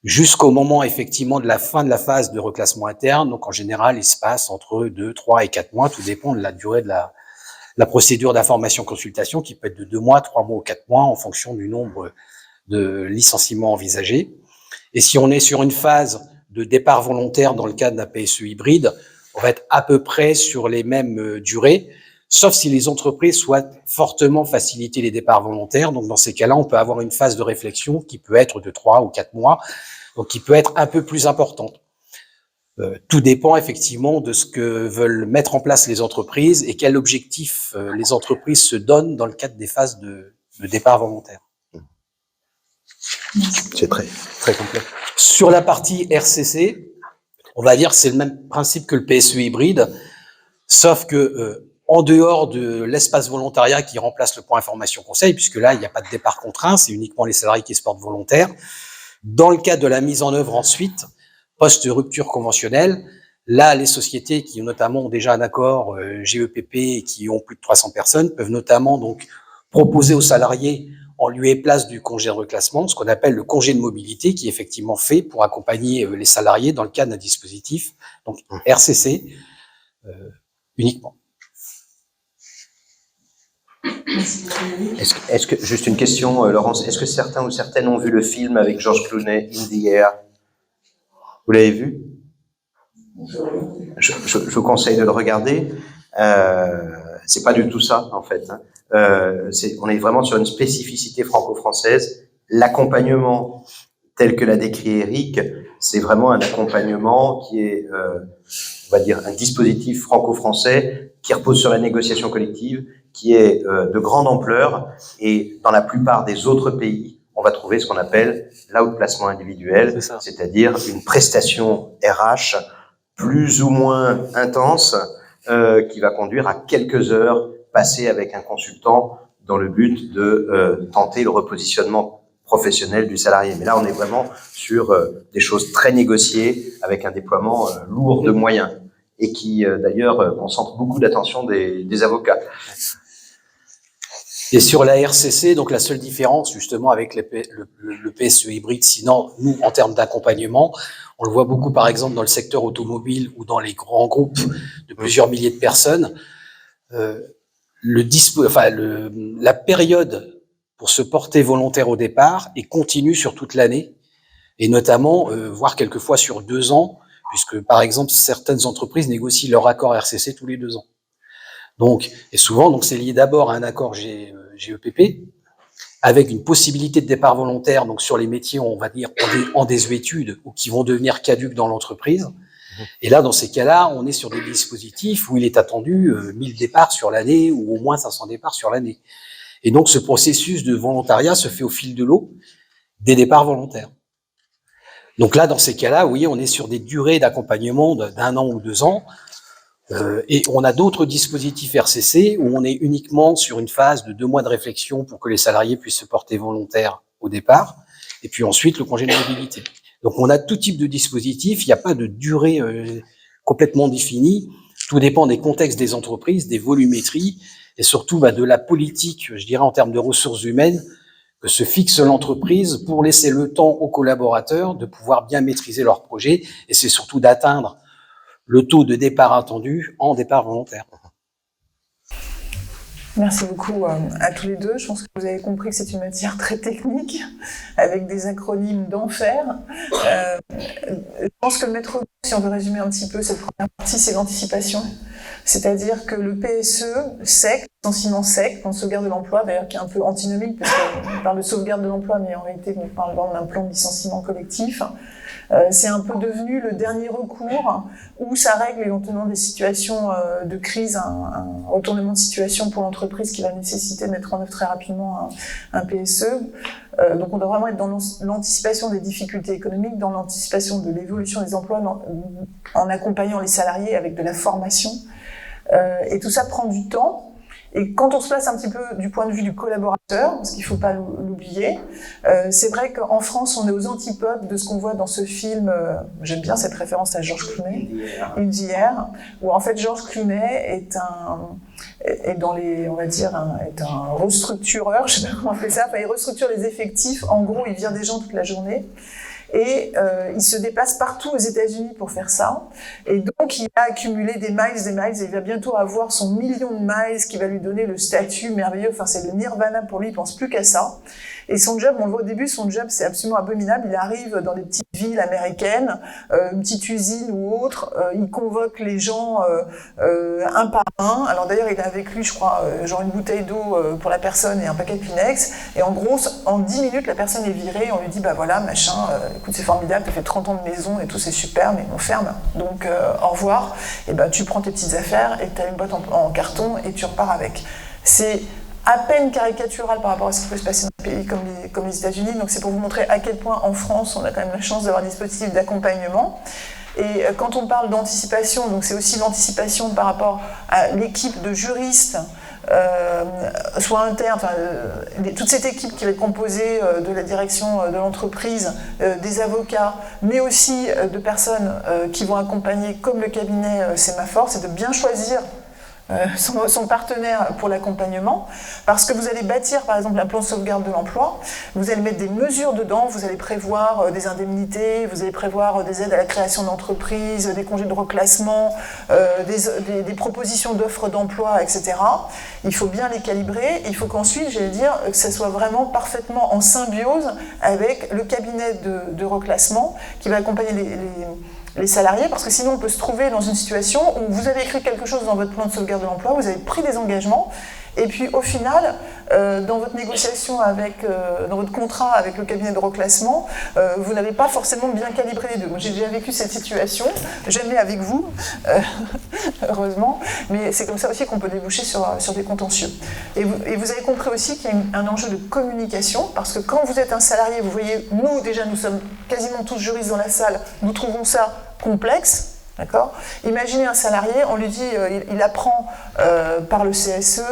jusqu'au moment effectivement de la fin de la phase de reclassement interne. Donc en général, il se passe entre 2, 3 et 4 mois, tout dépend de la durée de la procédure d'information consultation, qui peut être de 2 mois, 3 mois ou 4 mois en fonction du nombre de licenciements envisagés. Et si on est sur une phase de départ volontaire dans le cadre d'un PSE hybride, on va être à peu près sur les mêmes durées, sauf si les entreprises souhaitent fortement faciliter les départs volontaires. Donc dans ces cas-là, on peut avoir une phase de réflexion qui peut être de 3 ou 4 mois, donc qui peut être un peu plus importante. Tout dépend effectivement de ce que veulent mettre en place les entreprises et quel objectif les entreprises se donnent dans le cadre des phases de départ volontaire. C'est très, très complet. Sur la partie RCC, on va dire que c'est le même principe que le PSE hybride, sauf que en dehors de l'espace volontariat qui remplace le point information conseil, puisque là, il n'y a pas de départ contraint, c'est uniquement les salariés qui se portent volontaires. Dans le cadre de la mise en œuvre ensuite, post-rupture conventionnelle, là, les sociétés qui notamment ont déjà un accord GEPP et qui ont plus de 300 personnes peuvent notamment donc proposer aux salariés en lieu et place du congé de reclassement, ce qu'on appelle le congé de mobilité, qui est effectivement fait pour accompagner les salariés dans le cadre d'un dispositif, donc RCC uniquement. Est-ce que, juste une question, Laurence, est-ce que certains ou certaines ont vu le film avec George Clooney, In the Air? Vous l'avez vu? Je vous conseille de le regarder. C'est pas du tout ça, en fait. On est vraiment sur une spécificité franco-française. L'accompagnement tel que l'a décrit Eric, c'est vraiment un accompagnement qui est, on va dire, un dispositif franco-français qui repose sur la négociation collective, qui est de grande ampleur, et dans la plupart des autres pays, on va trouver ce qu'on appelle l'outplacement individuel, c'est-à-dire une prestation RH plus ou moins intense qui va conduire à quelques heures passées avec un consultant dans le but de tenter le repositionnement professionnel du salarié. Mais là, on est vraiment sur des choses très négociées avec un déploiement lourd de moyens et qui, d'ailleurs, concentre beaucoup d'attention des avocats. Et sur la RCC, donc la seule différence justement avec le PSE hybride, sinon nous en termes d'accompagnement, on le voit beaucoup par exemple dans le secteur automobile ou dans les grands groupes de plusieurs milliers de personnes, la période pour se porter volontaire au départ est continue sur toute l'année, et notamment, voire quelquefois sur 2 ans, puisque par exemple certaines entreprises négocient leur accord RCC tous les 2 ans. Donc, et souvent, donc c'est lié d'abord à un accord GEPP, avec une possibilité de départ volontaire, donc sur les métiers, on va dire, en désuétude, ou qui vont devenir caducs dans l'entreprise. Et là, dans ces cas-là, on est sur des dispositifs où il est attendu 1000 départs sur l'année, ou au moins 500 départs sur l'année. Et donc, ce processus de volontariat se fait au fil de l'eau des départs volontaires. Donc là, dans ces cas-là, oui, on est sur des durées d'accompagnement d'1 an ou 2 ans, et on a d'autres dispositifs RCC où on est uniquement sur une phase de 2 mois de réflexion pour que les salariés puissent se porter volontaires au départ, et puis ensuite le congé de mobilité. Donc on a tout type de dispositifs, il n'y a pas de durée complètement définie, tout dépend des contextes des entreprises, des volumétries, et surtout de la politique, je dirais en termes de ressources humaines, que se fixe l'entreprise pour laisser le temps aux collaborateurs de pouvoir bien maîtriser leur projet, et c'est surtout d'atteindre le taux de départ attendu en départ volontaire. Merci beaucoup à tous les deux. Je pense que vous avez compris que c'est une matière très technique, avec des acronymes d'enfer. Je pense que le maître mot, si on veut résumer un petit peu cette première partie, c'est l'anticipation. C'est-à-dire que le PSE, SEC, licenciement sec, plan de sauvegarde de l'emploi, d'ailleurs qui est un peu antinomique, parce qu'on parle de sauvegarde de l'emploi, mais en réalité on parle d'un plan de licenciement collectif. C'est un peu devenu le dernier recours où ça règle éventuellement des situations de crise, un retournement de situation pour l'entreprise qui va nécessiter de mettre en œuvre très rapidement un PSE. Donc on doit vraiment être dans l'anticipation des difficultés économiques, dans l'anticipation de l'évolution des emplois, en accompagnant les salariés avec de la formation. Et tout ça prend du temps. Et quand on se place un petit peu du point de vue du collaborateur, parce qu'il ne faut pas l'oublier, c'est vrai qu'en France, on est aux antipodes de ce qu'on voit dans ce film, j'aime bien cette référence à Georges Clooney, Une vie hier, où en fait Georges Clooney est dans les, on va dire, est un restructureur, je sais pas comment on fait ça, enfin il restructure les effectifs, en gros il vire des gens toute la journée. Et il se déplace partout aux États-Unis pour faire ça. Et donc, il a accumulé des miles, et il va bientôt avoir son 1 million de miles qui va lui donner le statut merveilleux. Enfin, c'est le nirvana pour lui, il pense plus qu'à ça. Et son job, on le voit au début, son job, c'est absolument abominable. Il arrive dans des petites villes américaines, une petite usine ou autre, il convoque les gens un par un. Alors d'ailleurs, il a avec lui, je crois, genre une bouteille d'eau pour la personne et un paquet de Kleenex. Et en gros, en 10 minutes, la personne est virée. On lui dit, bah voilà, machin, écoute, c'est formidable, t'as fait 30 ans de maison et tout, c'est super, mais on ferme. Donc, au revoir. Et ben, tu prends tes petites affaires et t'as une boîte en carton et tu repars avec. C'est à peine caricatural par rapport à ce qui peut se passer dans des pays comme les États-Unis. Donc c'est pour vous montrer à quel point en France, on a quand même la chance d'avoir des dispositifs d'accompagnement. Et quand on parle d'anticipation, donc c'est aussi l'anticipation par rapport à l'équipe de juristes, soit interne, enfin, toute cette équipe qui va être composée de la direction de l'entreprise, des avocats, mais aussi de personnes qui vont accompagner, comme le cabinet Sémaphore, c'est de bien choisir son partenaire pour l'accompagnement, parce que vous allez bâtir par exemple un plan de sauvegarde de l'emploi, vous allez mettre des mesures dedans, vous allez prévoir des indemnités, vous allez prévoir des aides à la création d'entreprises, des congés de reclassement, des propositions d'offres d'emploi, etc. Il faut bien les calibrer, il faut qu'ensuite, j'allais dire, que ça soit vraiment parfaitement en symbiose avec le cabinet de reclassement qui va accompagner les salariés, parce que sinon on peut se trouver dans une situation où vous avez écrit quelque chose dans votre plan de sauvegarde de l'emploi, vous avez pris des engagements, et puis au final, dans votre négociation dans votre contrat avec le cabinet de reclassement, vous n'avez pas forcément bien calibré les deux. Moi, j'ai déjà vécu cette situation, jamais avec vous, heureusement, mais c'est comme ça aussi qu'on peut déboucher sur des contentieux. Et vous avez compris aussi qu'il y a un enjeu de communication, parce que quand vous êtes un salarié, vous voyez, nous sommes quasiment tous juristes dans la salle, nous trouvons ça complexe. D'accord ? Imaginez un salarié, on lui dit, il apprend par le CSE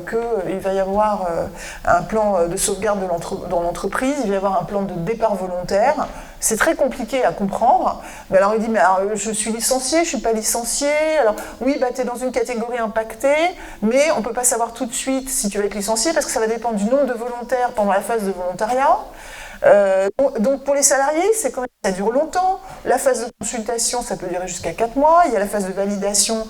qu'il va y avoir un plan de sauvegarde dans l'entreprise, il va y avoir un plan de départ volontaire. C'est très compliqué à comprendre. Mais alors il dit, mais alors, je suis licencié, je ne suis pas licencié. Alors oui, bah, tu es dans une catégorie impactée, mais on ne peut pas savoir tout de suite si tu vas être licencié parce que ça va dépendre du nombre de volontaires pendant la phase de volontariat. Donc pour les salariés, c'est quand même, ça dure longtemps. La phase de consultation, ça peut durer jusqu'à 4 mois. Il y a la phase de validation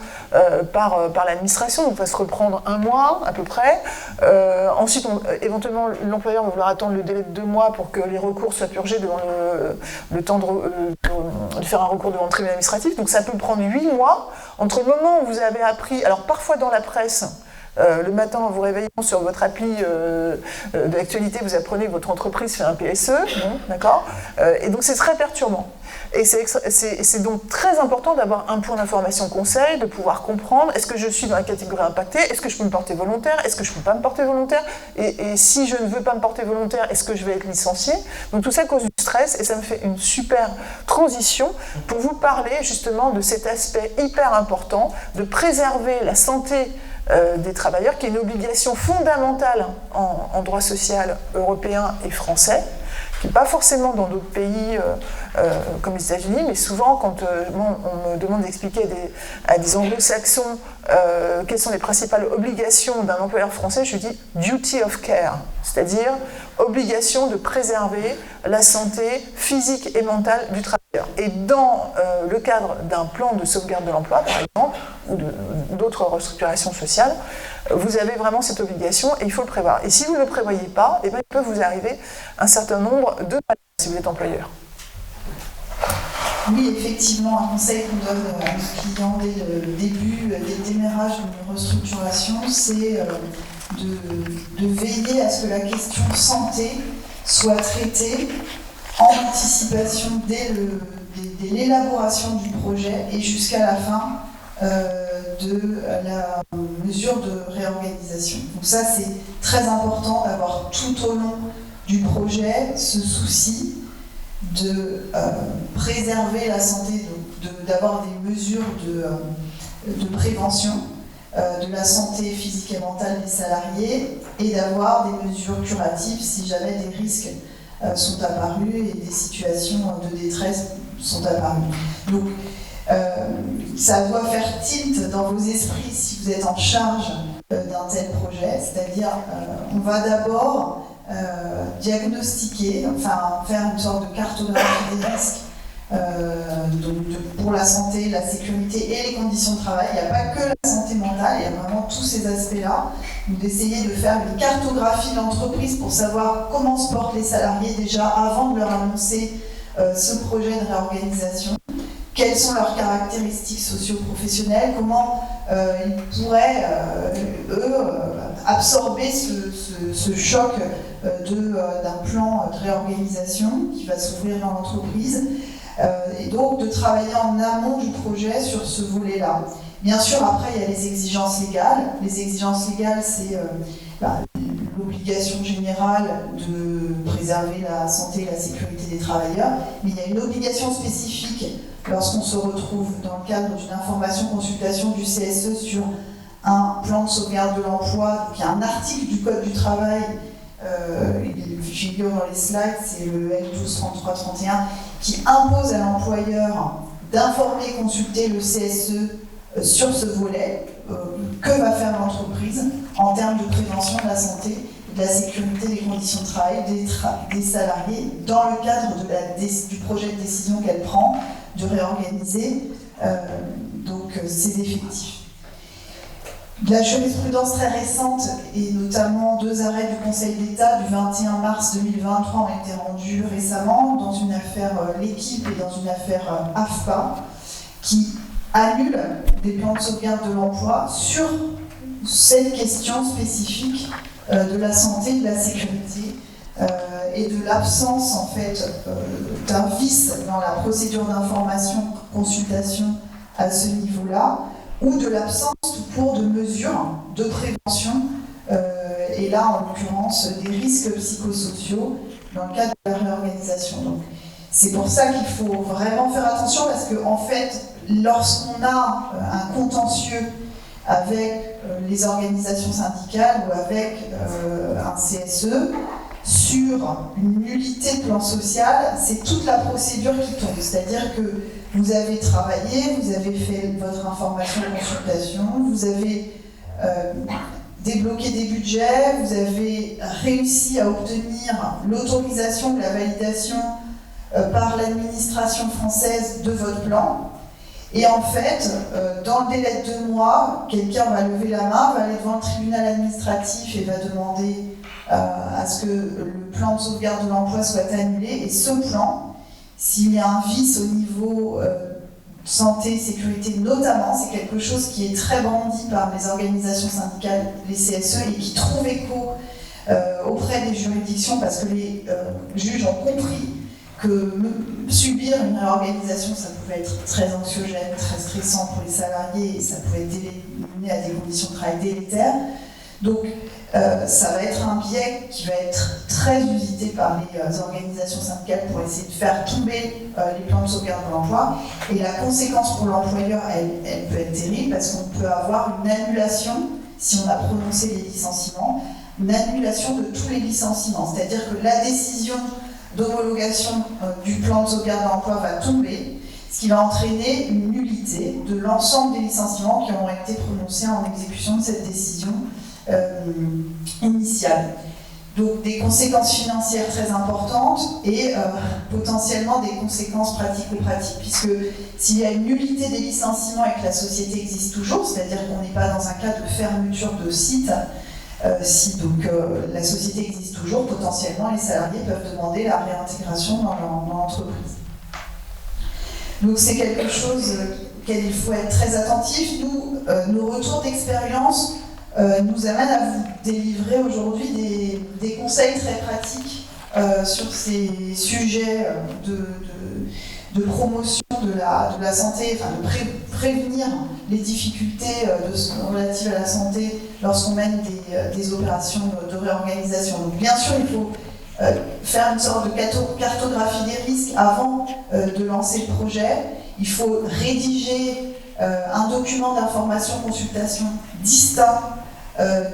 par l'administration, donc va se reprendre 1 mois à peu près. Ensuite, éventuellement, l'employeur va vouloir attendre le délai de 2 mois pour que les recours soient purgés devant le temps de faire un recours devant le tribunal administratif. Donc ça peut prendre 8 mois entre le moment où vous avez appris, alors parfois dans la presse, le matin, en vous réveillant sur votre appli de l'actualité, vous apprenez que votre entreprise fait un PSE, d'accord, et donc c'est très perturbant. Et c'est donc très important d'avoir un point d'information conseil, de pouvoir comprendre, est-ce que je suis dans la catégorie impactée, est-ce que je peux me porter volontaire, est-ce que je ne peux pas me porter volontaire, et si je ne veux pas me porter volontaire, est-ce que je vais être licencié? Donc tout ça cause du stress, et ça me fait une super transition pour vous parler justement de cet aspect hyper important de préserver la santé des travailleurs, qui est une obligation fondamentale en droit social européen et français, qui n'est pas forcément dans d'autres pays comme les États-Unis, mais souvent quand on me demande d'expliquer à des anglo-saxons quelles sont les principales obligations d'un employeur français, je dis « duty of care », c'est-à-dire obligation de préserver la santé physique et mentale du travailleur. Et dans le cadre d'un plan de sauvegarde de l'emploi, par exemple, ou d'autres restructurations sociales, vous avez vraiment cette obligation et il faut le prévoir. Et si vous ne le prévoyez pas, eh bien, il peut vous arriver un certain nombre de maladies si vous êtes employeur. Oui, effectivement, un conseil qu'on donne à nos clients dès le début, dès le démarrage d'une restructuration, c'est de veiller à ce que la question santé soit traitée en anticipation dès l'élaboration du projet et jusqu'à la fin de la mesure de réorganisation. Donc ça, c'est très important d'avoir tout au long du projet ce souci de préserver la santé, d'avoir des mesures de prévention de la santé physique et mentale des salariés et d'avoir des mesures curatives si jamais des risques sont apparus et des situations de détresse sont apparues. Donc, ça doit faire tilt dans vos esprits si vous êtes en charge d'un tel projet, c'est-à-dire on va d'abord diagnostiquer, enfin faire une sorte de cartographie des risques pour la santé, la sécurité et les conditions de travail. Il n'y a pas que la santé mentale, il y a vraiment tous ces aspects-là. Donc d'essayer de faire une cartographie de l'entreprise pour savoir comment se portent les salariés déjà avant de leur annoncer ce projet de réorganisation. Quelles sont leurs caractéristiques socio-professionnelles, comment ils pourraient, absorber ce choc d'un plan de réorganisation qui va s'ouvrir dans l'entreprise, et donc de travailler en amont du projet sur ce volet-là. Bien sûr, après, il y a les exigences légales. Les exigences légales, c'est l'obligation générale de préserver la santé et la sécurité des travailleurs, mais il y a une obligation spécifique lorsqu'on se retrouve dans le cadre d'une information-consultation du CSE sur un plan de sauvegarde de l'emploi. Il y a un article du Code du travail, il figure dans les slides, c'est le L1233-31, qui impose à l'employeur d'informer et consulter le CSE sur ce volet. Que va faire l'entreprise en termes de prévention de la santé, de la sécurité des conditions de travail des salariés dans le cadre du projet de décision qu'elle prend de réorganiser ses effectifs. La jurisprudence très récente, et notamment 2 arrêts du Conseil d'État du 21 mars 2023 ont été rendus récemment dans une affaire L'Équipe et dans une affaire AFPA, qui annulent des plans de sauvegarde de l'emploi sur cette question spécifique de la santé, de la sécurité et de l'absence en fait d'un vice dans la procédure d'information, consultation à ce niveau-là, ou de l'absence tout court de mesures de prévention, et là en l'occurrence des risques psychosociaux dans le cadre de la réorganisation. Donc, c'est pour ça qu'il faut vraiment faire attention, parce que en fait, lorsqu'on a un contentieux avec les organisations syndicales ou avec un CSE sur une nullité de plan social, c'est toute la procédure qui tombe. C'est-à-dire que vous avez travaillé, vous avez fait votre information de consultation, vous avez débloqué des budgets, vous avez réussi à obtenir l'autorisation ou la validation par l'administration française de votre plan. Et en fait, dans le délai de 2 mois, quelqu'un va lever la main, va aller devant le tribunal administratif et va demander à ce que le plan de sauvegarde de l'emploi soit annulé. Et ce plan, s'il y a un vice au niveau santé, sécurité notamment, c'est quelque chose qui est très brandi par les organisations syndicales, les CSE, et qui trouve écho auprès des juridictions parce que les juges ont compris que subir une réorganisation, ça pouvait être très anxiogène, très stressant pour les salariés et ça pouvait mener à des conditions de travail délétères. Donc ça va être un biais qui va être très usité par les organisations syndicales pour essayer de faire tomber les plans de sauvegarde de l'emploi. Et la conséquence pour l'employeur, elle peut être terrible parce qu'on peut avoir une annulation, si on a prononcé les licenciements, une annulation de tous les licenciements. C'est-à-dire que la décision d'homologation du plan de sauvegarde de l'emploi va tomber, ce qui va entraîner une nullité de l'ensemble des licenciements qui auront été prononcés en exécution de cette décision initiale. Donc des conséquences financières très importantes et potentiellement des conséquences pratico-pratiques, puisque s'il y a une nullité des licenciements et que la société existe toujours, c'est-à-dire qu'on n'est pas dans un cas de fermeture de site, si donc la société existe toujours, potentiellement les salariés peuvent demander la réintégration dans l'entreprise. Donc c'est quelque chose auquel il faut être très attentif. Nous, nos retours d'expérience nous amènent à vous délivrer aujourd'hui des conseils très pratiques sur ces sujets de promotion de la santé, enfin de prévenir les difficultés relatives à la santé lorsqu'on mène des opérations de réorganisation. Donc bien sûr, il faut faire une sorte de cartographie des risques avant de lancer le projet. Il faut rédiger un document d'information-consultation distinct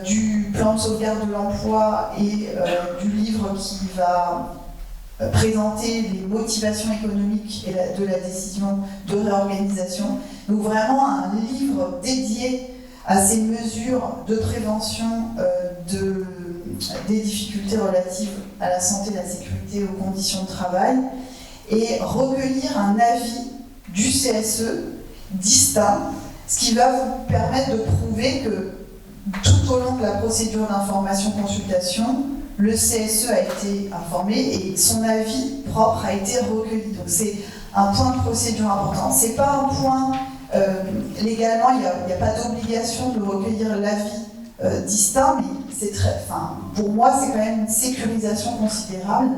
du plan de sauvegarde de l'emploi et du livre qui va présenter les motivations économiques et de la décision de réorganisation. Donc vraiment un livre dédié à ces mesures de prévention des difficultés relatives à la santé, la sécurité et aux conditions de travail, et recueillir un avis du CSE distinct, ce qui va vous permettre de prouver que tout au long de la procédure d'information-consultation, le CSE a été informé et son avis propre a été recueilli. Donc c'est un point de procédure important. C'est pas un point, légalement, il n'y a pas d'obligation de recueillir l'avis distinct, mais c'est pour moi, c'est quand même une sécurisation considérable.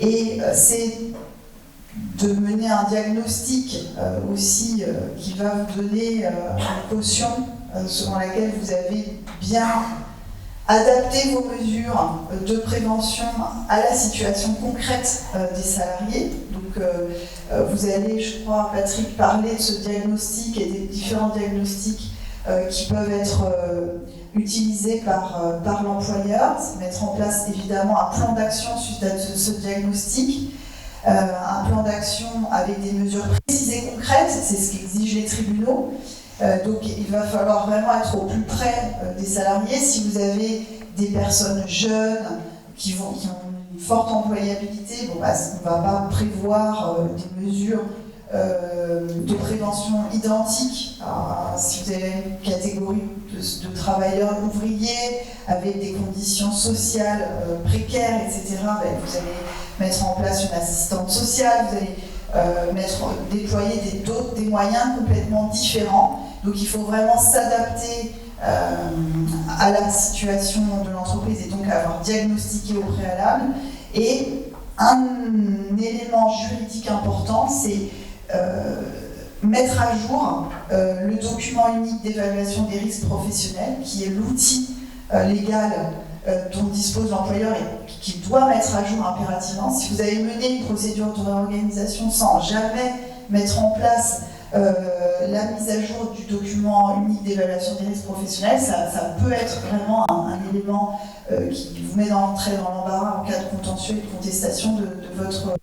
Et c'est de mener un diagnostic aussi qui va vous donner une caution selon laquelle vous avez bien adapté vos mesures de prévention à la situation concrète des salariés. Donc vous allez, je crois, Patrick, parler de ce diagnostic et des différents diagnostics qui peuvent être utilisés par l'employeur. Mettre en place évidemment un plan d'action suite à ce diagnostic. Un plan d'action avec des mesures précises et concrètes, c'est ce qu'exigent les tribunaux. Donc il va falloir vraiment être au plus près des salariés. Si vous avez des personnes jeunes qui ont une forte employabilité, on ne va pas prévoir des mesures de prévention identiques si vous avez une catégorie de travailleurs ouvriers avec des conditions sociales précaires, etc. Vous allez mettre en place une assistante sociale, vous allez déployer des moyens complètement différents. Donc il faut vraiment s'adapter à la situation de l'entreprise et donc avoir diagnostiqué au préalable. Et un élément juridique important, c'est mettre à jour le document unique d'évaluation des risques professionnels, qui est l'outil légal dont dispose l'employeur et qu'il doit mettre à jour impérativement. Si vous avez mené une procédure de réorganisation sans jamais mettre en place la mise à jour du document unique d'évaluation des risques professionnels, ça peut être vraiment un élément qui vous met très dans l'embarras en cas de contentieux et de contestation de votre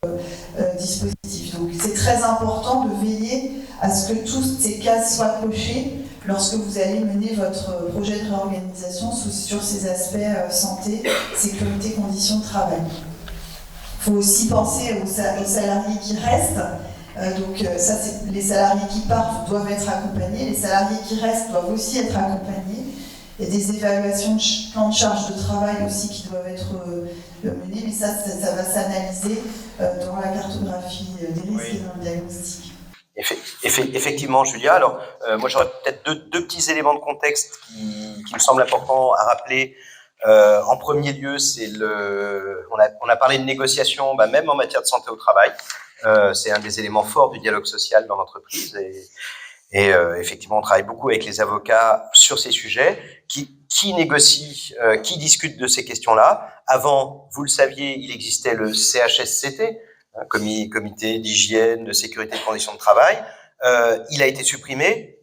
dispositif. Donc c'est très important de veiller à ce que toutes ces cases soient cochées lorsque vous allez mener votre projet de réorganisation sur ces aspects santé, sécurité, conditions de travail. Il faut aussi penser aux salariés qui restent. Ça, les salariés qui partent doivent être accompagnés, les salariés qui restent doivent aussi être accompagnés. Il y a des évaluations de plans de charge de travail aussi qui doivent être menées, mais ça va s'analyser dans la cartographie des risques et dans le diagnostic. Effectivement, Julia. Alors, moi, j'aurais peut-être deux petits éléments de contexte qui me semblent importants à rappeler. En premier lieu, on a parlé de négociation, même en matière de santé au travail. C'est un des éléments forts du dialogue social dans l'entreprise et effectivement, on travaille beaucoup avec les avocats sur ces sujets qui négocient, qui discutent de ces questions-là. Avant, vous le saviez, il existait le CHSCT, comité d'hygiène, de sécurité et de conditions de travail. Il a été supprimé,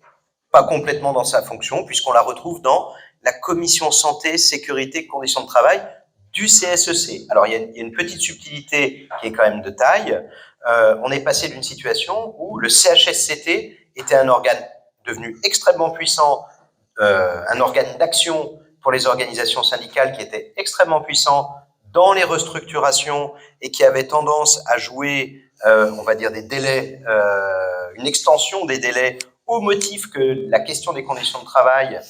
pas complètement dans sa fonction, puisqu'on la retrouve dans la commission santé, sécurité, conditions de travail du CSEC. Alors, il y a une petite subtilité qui est quand même de taille. On est passé d'une situation où le CHSCT était un organe devenu extrêmement puissant, un organe d'action pour les organisations syndicales qui était extrêmement puissant dans les restructurations et qui avait tendance à jouer, on va dire, des délais, une extension des délais au motif que la question des conditions de travail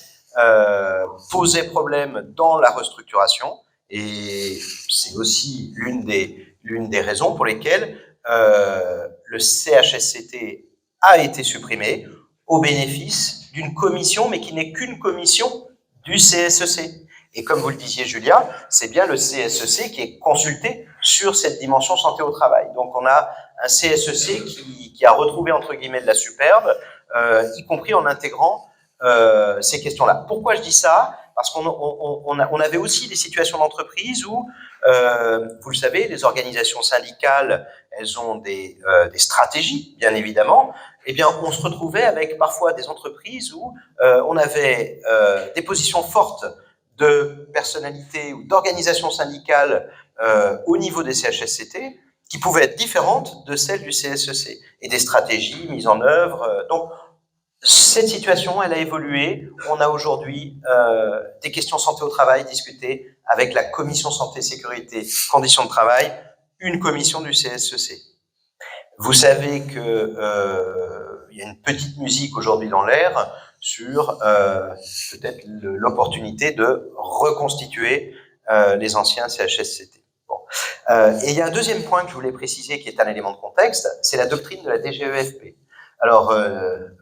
posait problème dans la restructuration. Et c'est aussi l'une des raisons pour lesquelles le CHSCT a été supprimé au bénéfice d'une commission, mais qui n'est qu'une commission du CSEC. Et comme vous le disiez, Julia, c'est bien le CSEC qui est consulté sur cette dimension santé au travail. Donc on a un CSEC qui a retrouvé, entre guillemets, de la superbe, y compris en intégrant ces questions-là. Pourquoi je dis ça ? Parce qu'on avait aussi des situations d'entreprise où, vous le savez, les organisations syndicales, elles ont des stratégies, bien évidemment. Eh bien, on se retrouvait avec parfois des entreprises où on avait des positions fortes de personnalités ou d'organisations syndicales au niveau des CHSCT qui pouvaient être différentes de celles du CSEC et des stratégies mises en œuvre. Donc, cette situation, elle a évolué. On a aujourd'hui des questions santé au travail discutées avec la commission santé, sécurité, conditions de travail, une commission du CSEC. Vous savez que il y a une petite musique aujourd'hui dans l'air sur peut-être l'opportunité de reconstituer les anciens CHSCT. Bon. Et il y a un deuxième point que je voulais préciser qui est un élément de contexte, c'est la doctrine de la DGEFP. Alors,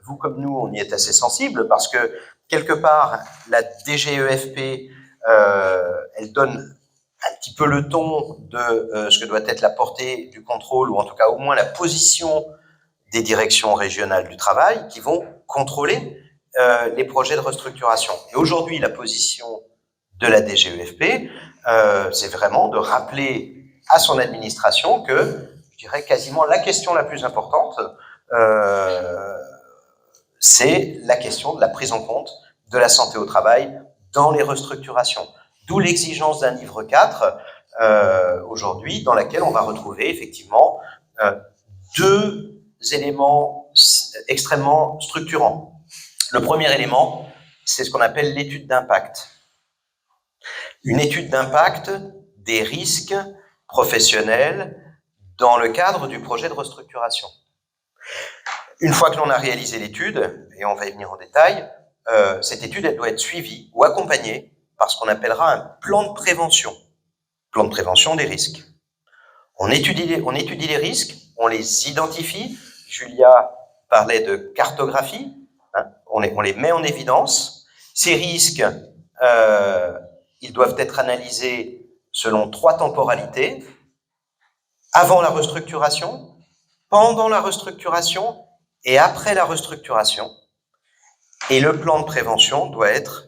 vous comme nous, on y est assez sensible parce que, quelque part, la DGEFP, elle donne un petit peu le ton de ce que doit être la portée du contrôle, ou en tout cas au moins la position des directions régionales du travail qui vont contrôler les projets de restructuration. Et aujourd'hui, la position de la DGEFP, c'est vraiment de rappeler à son administration que, je dirais, quasiment la question la plus importante, c'est la question de la prise en compte de la santé au travail dans les restructurations. D'où l'exigence d'un livre 4 aujourd'hui, dans laquelle on va retrouver effectivement deux éléments extrêmement structurants. Le premier élément, c'est ce qu'on appelle l'étude d'impact. Une étude d'impact des risques professionnels dans le cadre du projet de restructuration. Une fois que l'on a réalisé l'étude, et on va y venir en détail, cette étude, elle doit être suivie ou accompagnée par ce qu'on appellera un plan de prévention des risques. On étudie les risques, on les identifie. Julia parlait de cartographie, hein, on les met en évidence. Ces risques, ils doivent être analysés selon 3 temporalités. Avant la restructuration, pendant la restructuration et après la restructuration. Et le plan de prévention doit être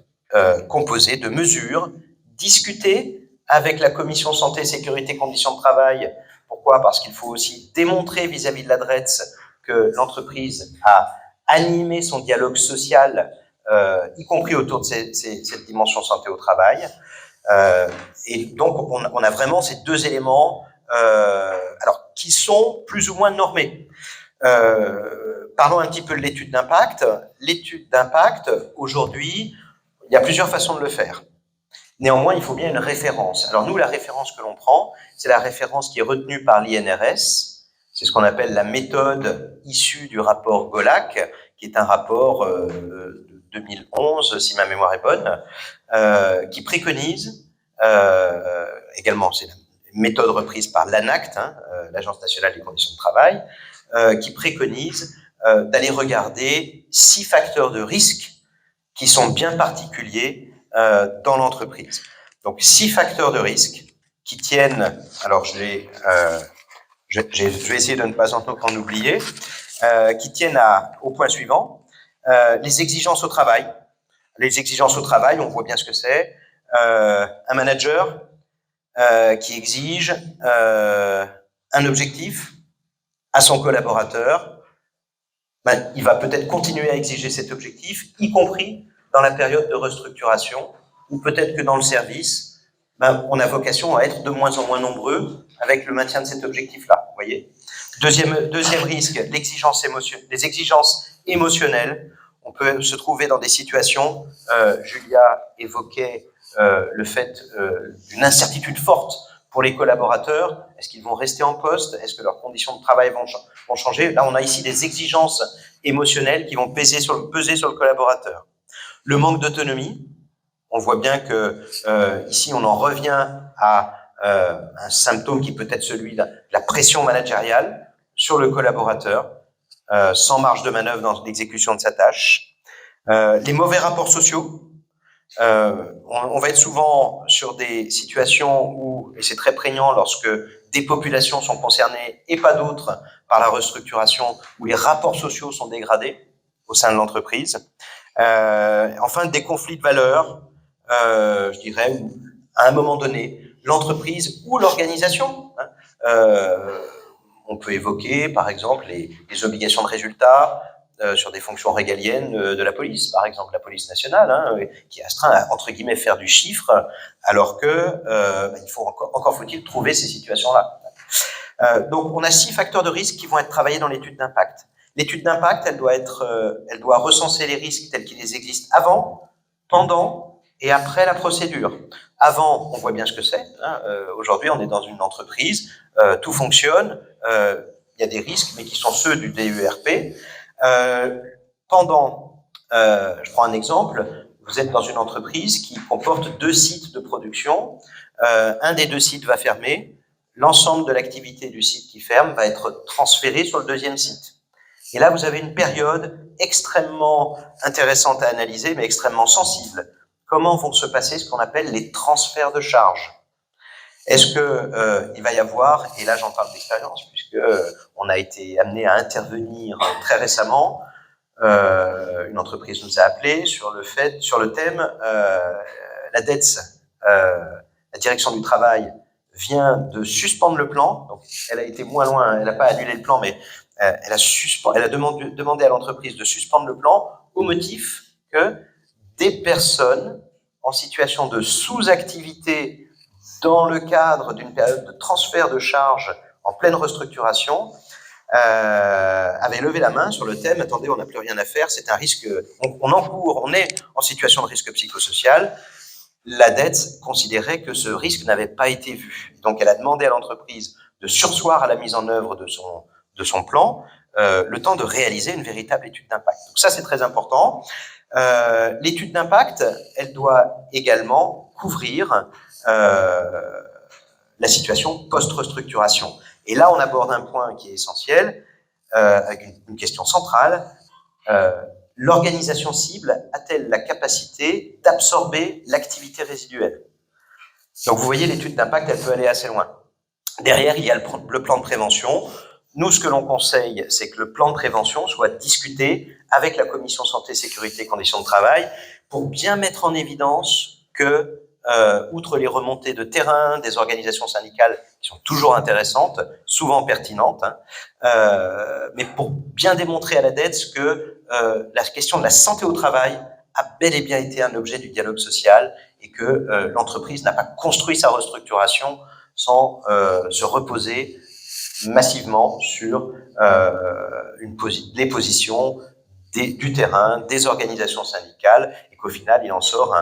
composé de mesures discutées avec la commission santé, sécurité, conditions de travail. Pourquoi ? Parce qu'il faut aussi démontrer vis-à-vis de la DRETS que l'entreprise a animé son dialogue social, y compris autour de cette dimension santé au travail. Et donc, on a vraiment ces deux éléments alors qui sont plus ou moins normés. parlons un petit peu de l'étude d'impact. L'étude d'impact, aujourd'hui, il y a plusieurs façons de le faire. Néanmoins, il faut bien une référence. Alors nous, la référence que l'on prend, c'est la référence qui est retenue par l'INRS. C'est ce qu'on appelle la méthode issue du rapport Golac, qui est un rapport de 2011, si ma mémoire est bonne, qui préconise, également, c'est la méthode reprise par l'ANACT, l'Agence nationale des conditions de travail, qui préconise d'aller regarder 6 facteurs de risque qui sont bien particuliers dans l'entreprise. Donc 6 facteurs de risque qui tiennent, alors je vais essayer de ne pas en oublier, qui tiennent au point suivant, les exigences au travail. Les exigences au travail, on voit bien ce que c'est. Un manager qui exige un objectif à son collaborateur, il va peut-être continuer à exiger cet objectif, y compris dans la période de restructuration, ou peut-être que dans le service, on a vocation à être de moins en moins nombreux avec le maintien de cet objectif-là. Vous voyez. Deuxième risque, les exigences émotionnelles. On peut se trouver dans des situations, Julia évoquait le fait d'une incertitude forte pour les collaborateurs. Est-ce qu'ils vont rester en poste? Est-ce que leurs conditions de travail vont changer? Là, on a ici des exigences émotionnelles qui vont peser sur le collaborateur. Le manque d'autonomie. On voit bien que ici, on en revient à un symptôme qui peut être celui de la pression managériale sur le collaborateur, sans marge de manœuvre dans l'exécution de sa tâche. Les mauvais rapports sociaux. On va être souvent sur des situations où, et c'est très prégnant lorsque des populations sont concernées et pas d'autres par la restructuration, où les rapports sociaux sont dégradés au sein de l'entreprise. Enfin, des conflits de valeurs, je dirais, où, à un moment donné, l'entreprise ou l'organisation, on peut évoquer, par exemple, les obligations de résultat sur des fonctions régaliennes de la police, par exemple, la police nationale, qui est astreinte à, entre guillemets, faire du chiffre, alors que il faut encore faut-il trouver ces situations-là. Donc, on a 6 facteurs de risque qui vont être travaillés dans l'étude d'impact. L'étude d'impact, elle doit recenser les risques tels qu'ils existent avant, pendant et après la procédure. Avant, on voit bien ce que c'est. Aujourd'hui, on est dans une entreprise, tout fonctionne, il y a des risques, mais qui sont ceux du DERP. Pendant, je prends un exemple, vous êtes dans une entreprise qui comporte 2 sites de production. Un des 2 sites va fermer. L'ensemble de l'activité du site qui ferme va être transféré sur le 2e site. Et là, vous avez une période extrêmement intéressante à analyser, mais extrêmement sensible. Comment vont se passer ce qu'on appelle les transferts de charges? Est-ce que il va y avoir, et là j'en parle d'expérience, puisque on a été amené à intervenir très récemment, une entreprise nous a appelé sur le thème, la DETS, la direction du travail, vient de suspendre le plan. Donc, elle a été moins loin, elle n'a pas annulé le plan, mais elle a demandé à l'entreprise de suspendre le plan au motif que des personnes en situation de sous-activité dans le cadre d'une période de transfert de charges en pleine restructuration avaient levé la main sur le thème « Attendez, on n'a plus rien à faire, c'est un risque, on est en situation de risque psychosocial ». La DETS considérait que ce risque n'avait pas été vu. Donc, elle a demandé à l'entreprise de surseoir à la mise en œuvre de son plan, le temps de réaliser une véritable étude d'impact. Donc ça, c'est très important. L'étude d'impact, elle doit également couvrir la situation post-restructuration. Et là, on aborde un point qui est essentiel, avec une question centrale. L'organisation cible a-t-elle la capacité d'absorber l'activité résiduelle? Donc, vous voyez, l'étude d'impact, elle peut aller assez loin. Derrière, il y a le plan de prévention. Nous, ce que l'on conseille, c'est que le plan de prévention soit discuté avec la commission santé, sécurité, conditions de travail pour bien mettre en évidence que, outre les remontées de terrain des organisations syndicales qui sont toujours intéressantes, souvent pertinentes, mais pour bien démontrer à la DETS que la question de la santé au travail a bel et bien été un objet du dialogue social et que l'entreprise n'a pas construit sa restructuration sans se reposer massivement sur les positions du terrain, des organisations syndicales, et qu'au final, il en sort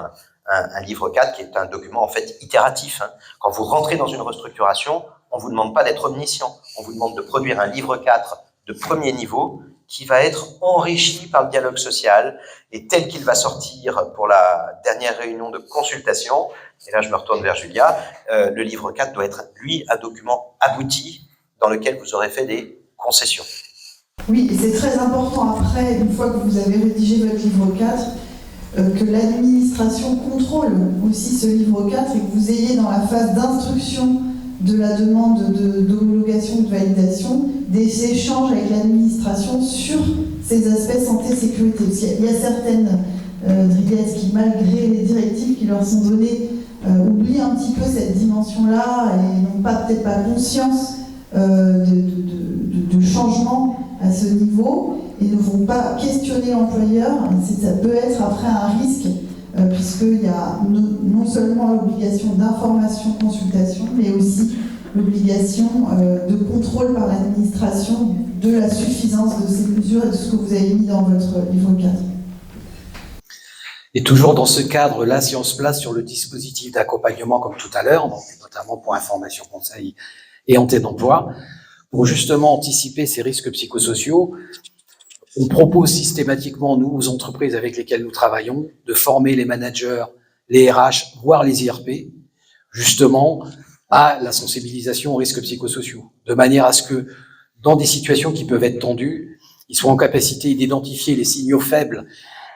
un livre 4 qui est un document en fait itératif. Quand vous rentrez dans une restructuration, on ne vous demande pas d'être omniscient, on vous demande de produire un livre 4 de premier niveau qui va être enrichi par le dialogue social, et tel qu'il va sortir pour la dernière réunion de consultation, et là je me retourne vers Julia, le livre 4 doit être, lui, un document abouti dans lequel vous aurez fait des concessions. Oui, et c'est très important après, une fois que vous avez rédigé votre livre 4, que l'administration contrôle aussi ce livre 4 et que vous ayez dans la phase d'instruction de la demande d'homologation, de validation, des échanges avec l'administration sur ces aspects santé-sécurité. Parce qu'il y a certaines drillettes qui, malgré les directives qui leur sont données, oublient un petit peu cette dimension-là et n'ont peut-être pas conscience de changement à ce niveau et ne vont pas questionner l'employeur. Ça peut être après un risque puisqu'il y a non seulement l'obligation d'information, consultation, mais aussi l'obligation de contrôle par l'administration de la suffisance de ces mesures et de ce que vous avez mis dans votre livre 4. Et toujours dans ce cadre-là, si on se place sur le dispositif d'accompagnement comme tout à l'heure, donc notamment pour information, conseil et entrée d'emploi, pour justement anticiper ces risques psychosociaux, on propose systématiquement, nous, aux entreprises avec lesquelles nous travaillons, de former les managers, les RH, voire les IRP, justement, à la sensibilisation aux risques psychosociaux, de manière à ce que, dans des situations qui peuvent être tendues, ils soient en capacité d'identifier les signaux faibles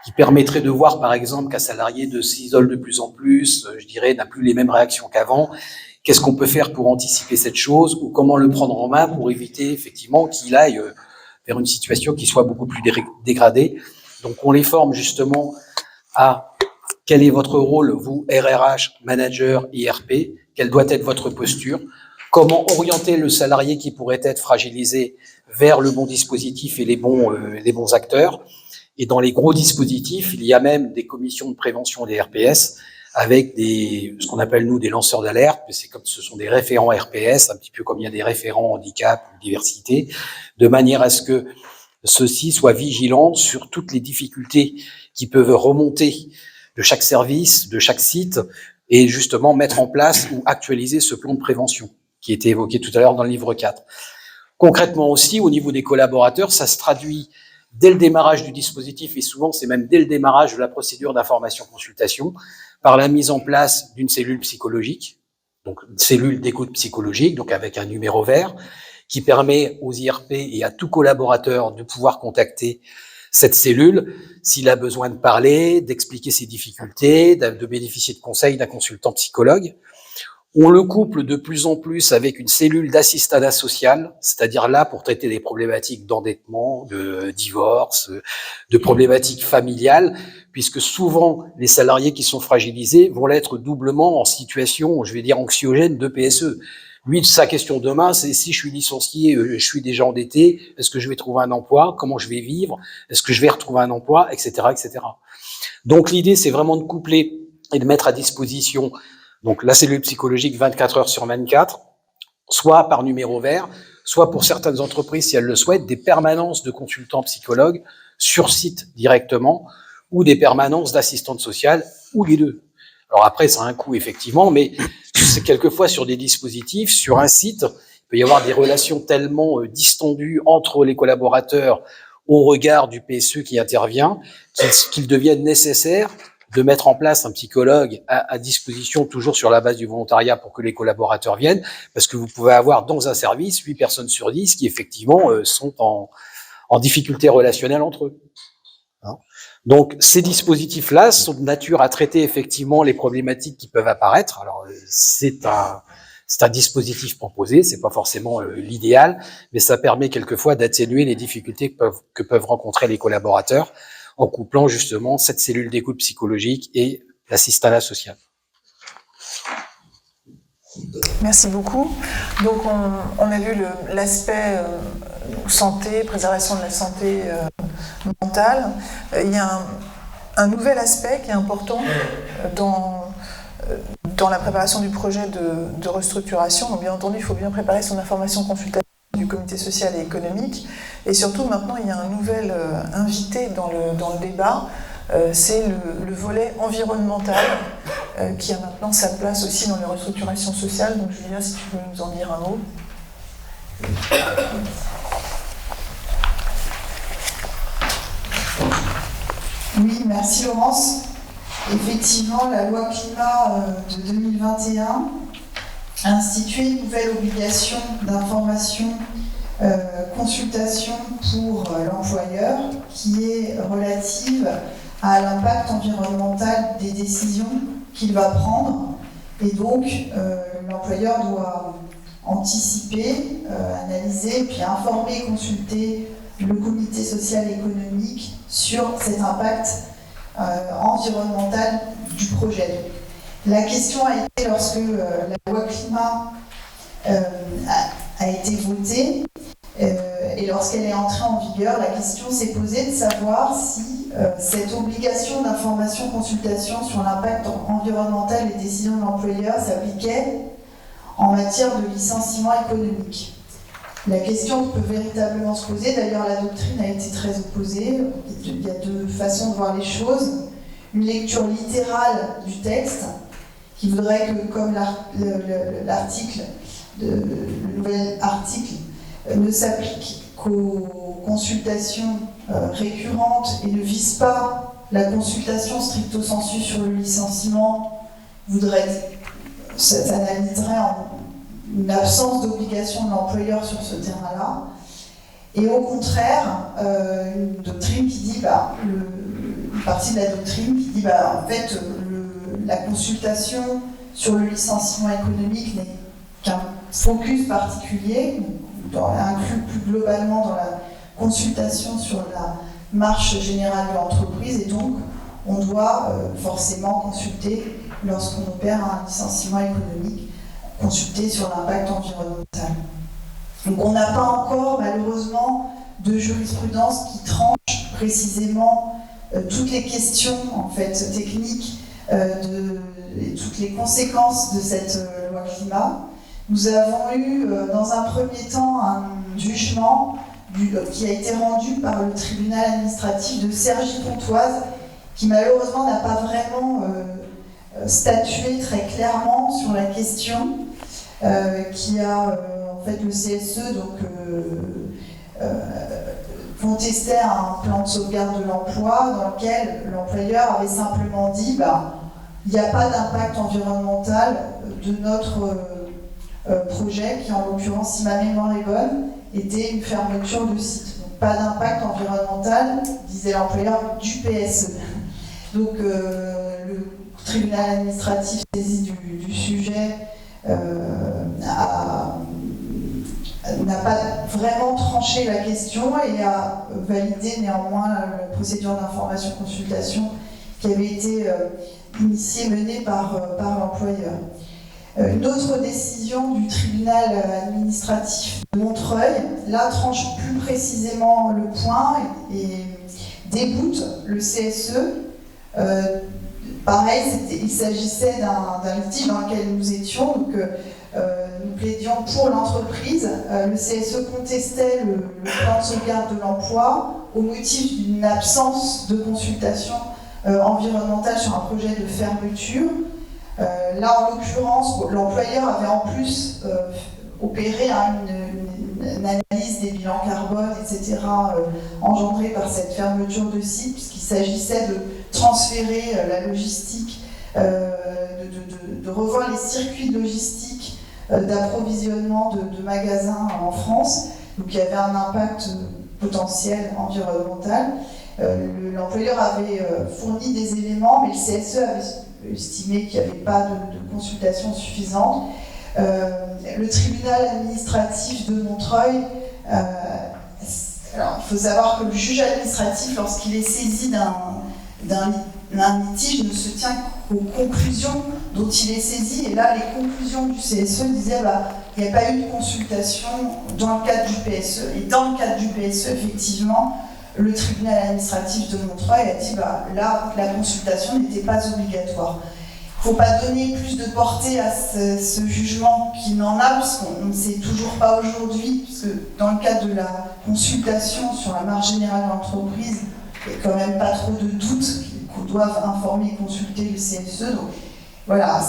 qui permettraient de voir, par exemple, qu'un salarié s'isole de plus en plus, je dirais, n'a plus les mêmes réactions qu'avant. Qu'est-ce qu'on peut faire pour anticiper cette chose ou comment le prendre en main pour éviter, effectivement, qu'il aille vers une situation qui soit beaucoup plus dégradée. Donc, on les forme justement à quel est votre rôle, vous, RRH, manager, IRP, quelle doit être votre posture, comment orienter le salarié qui pourrait être fragilisé vers le bon dispositif et les bons acteurs. Et dans les gros dispositifs, il y a même des commissions de prévention des RPS avec ce qu'on appelle nous des lanceurs d'alerte, mais ce sont des référents RPS, un petit peu comme il y a des référents handicap ou diversité, de manière à ce que ceux-ci soient vigilants sur toutes les difficultés qui peuvent remonter de chaque service, de chaque site, et justement mettre en place ou actualiser ce plan de prévention qui était évoqué tout à l'heure dans le livre 4. Concrètement aussi, au niveau des collaborateurs, ça se traduit dès le démarrage du dispositif, et souvent c'est même dès le démarrage de la procédure d'information-consultation, par la mise en place d'une cellule psychologique, donc une cellule d'écoute psychologique, donc avec un numéro vert, qui permet aux IRP et à tout collaborateur de pouvoir contacter cette cellule s'il a besoin de parler, d'expliquer ses difficultés, de bénéficier de conseils d'un consultant psychologue. On le couple de plus en plus avec une cellule d'assistanat social, c'est-à-dire là pour traiter des problématiques d'endettement, de divorce, de problématiques familiales, puisque souvent les salariés qui sont fragilisés vont l'être doublement en situation, je vais dire, anxiogène de PSE. Lui, sa question demain, c'est si je suis licencié, je suis déjà endetté, est-ce que je vais trouver un emploi, comment je vais vivre, est-ce que je vais retrouver un emploi, etc., etc. Donc l'idée, c'est vraiment de coupler et de mettre à disposition donc la cellule psychologique 24 heures sur 24, soit par numéro vert, soit pour certaines entreprises, si elles le souhaitent, des permanences de consultants psychologues sur site directement, ou des permanences d'assistantes sociales, ou les deux. Alors après, ça a un coût, effectivement, mais c'est quelquefois sur des dispositifs, sur un site, il peut y avoir des relations tellement distendues entre les collaborateurs au regard du PSE qui intervient, qu'il devienne nécessaire de mettre en place un psychologue à disposition, toujours sur la base du volontariat, pour que les collaborateurs viennent, parce que vous pouvez avoir dans un service 8 personnes sur 10 qui effectivement sont en difficulté relationnelle entre eux. Donc ces dispositifs-là sont de nature à traiter effectivement les problématiques qui peuvent apparaître. Alors c'est un dispositif proposé, c'est pas forcément l'idéal, mais ça permet quelquefois d'atténuer les difficultés que peuvent rencontrer les collaborateurs, en couplant justement cette cellule d'écoute psychologique et l'assistanat social. Merci beaucoup. Donc on a vu l'aspect santé, préservation de la santé mentale. Il y a un nouvel aspect qui est important dans la préparation du projet de restructuration. Donc bien entendu, il faut bien préparer son information consultative du comité social et économique. Et surtout, maintenant, il y a un nouvel invité dans le débat, c'est le volet environnemental, qui a maintenant sa place aussi dans les restructurations sociales. Donc Julia, si tu peux nous en dire un mot. Oui, merci Laurence. Effectivement, la loi climat de 2021 a institué une nouvelle obligation d'information, consultation pour l'employeur qui est relative à l'impact environnemental des décisions qu'il va prendre. Et donc, l'employeur doit anticiper, analyser, puis informer, consulter le comité social et économique sur cet impact environnemental du projet. La question a été, lorsque la loi climat a été votée et lorsqu'elle est entrée en vigueur, la question s'est posée de savoir si cette obligation d'information-consultation sur l'impact environnemental des décisions de l'employeur s'appliquait en matière de licenciement économique. La question peut véritablement se poser, d'ailleurs la doctrine a été très opposée, il y a deux façons de voir les choses. Une lecture littérale du texte, qui voudrait que, comme le nouvel article ne s'applique qu'aux consultations récurrentes et ne vise pas la consultation stricto sensu sur le licenciement, ça analyserait une absence d'obligation de l'employeur sur ce terrain-là. Et au contraire, une doctrine qui dit, une partie de la doctrine qui dit, en fait, la consultation sur le licenciement économique n'est qu'un focus particulier, inclus plus globalement dans la consultation sur la marche générale de l'entreprise, et donc on doit forcément consulter, lorsqu'on opère un licenciement économique, consulter sur l'impact environnemental. Donc on n'a pas encore, malheureusement, de jurisprudence qui tranche précisément toutes les questions en fait, techniques et toutes les conséquences de cette loi climat. Nous avons eu dans un premier temps un jugement qui a été rendu par le tribunal administratif de Cergy-Pontoise, qui malheureusement n'a pas vraiment statué très clairement sur la question, qui a en fait le CSE contestait un plan de sauvegarde de l'emploi dans lequel l'employeur avait simplement dit il n'y a pas d'impact environnemental de notre projet qui, en l'occurrence, si ma mémoire est bonne, était une fermeture de site. Donc pas d'impact environnemental, disait l'employeur, du PSE. Donc le tribunal administratif saisi du sujet n'a pas vraiment tranché la question et a validé néanmoins la procédure d'information-consultation qui avait été menée par l'employeur. Une autre décision du tribunal administratif de Montreuil, là, tranche plus précisément le point et déboute le CSE. Pareil, il s'agissait d'un litige dans lequel nous étions, donc nous plaidions pour l'entreprise. Le CSE contestait le plan de sauvegarde de l'emploi au motif d'une absence de consultation environnementale sur un projet de fermeture. Là, en l'occurrence, l'employeur avait en plus opéré une analyse des bilans carbone, etc., engendrée par cette fermeture de site, puisqu'il s'agissait de transférer la logistique, de revoir les circuits logistiques d'approvisionnement de magasins en France. Donc il y avait un impact potentiel environnemental. L'employeur avait fourni des éléments, mais le CSE avait estimé qu'il n'y avait pas de consultation suffisante. Le tribunal administratif de Montreuil, alors il faut savoir que le juge administratif, lorsqu'il est saisi d'un litige, ne se tient qu'aux conclusions dont il est saisi. Et là, les conclusions du CSE disaient qu'il n'y a pas eu de consultation dans le cadre du PSE. Et dans le cadre du PSE, effectivement, le tribunal administratif de Montreuil a dit là, la consultation n'était pas obligatoire. faut pas donner plus de portée à ce jugement qu'il n'en a, puisqu'on ne sait toujours pas aujourd'hui, puisque dans le cadre de la consultation sur la marge générale de l'entreprise, il n'y a quand même pas trop de doute qu'on doive informer et consulter le CSE. Donc voilà,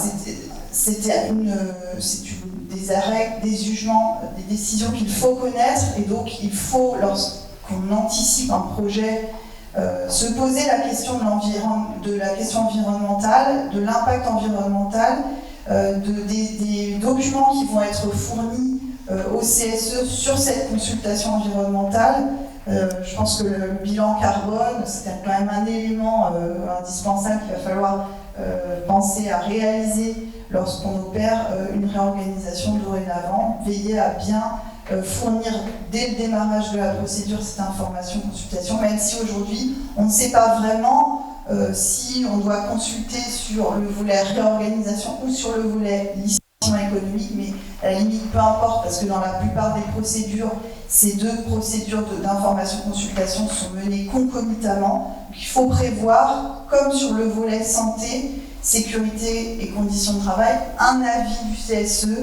c'est des arrêts, des jugements, des décisions qu'il faut connaître, et donc il faut, lorsqu'on anticipe un projet, se poser la question de la question environnementale, de l'impact environnemental, des documents qui vont être fournis au CSE sur cette consultation environnementale. Je pense que le bilan carbone, c'est quand même un élément indispensable qu'il va falloir penser à réaliser lorsqu'on opère une réorganisation dorénavant, veiller à bien fournir dès le démarrage de la procédure cette information, consultation, même si aujourd'hui on ne sait pas vraiment si on doit consulter sur le volet réorganisation ou sur le volet licitation économique, mais à la limite peu importe, parce que dans la plupart des procédures, ces deux procédures d'information consultation sont menées concomitamment. Il faut prévoir, comme sur le volet santé, sécurité et conditions de travail, un avis du CSE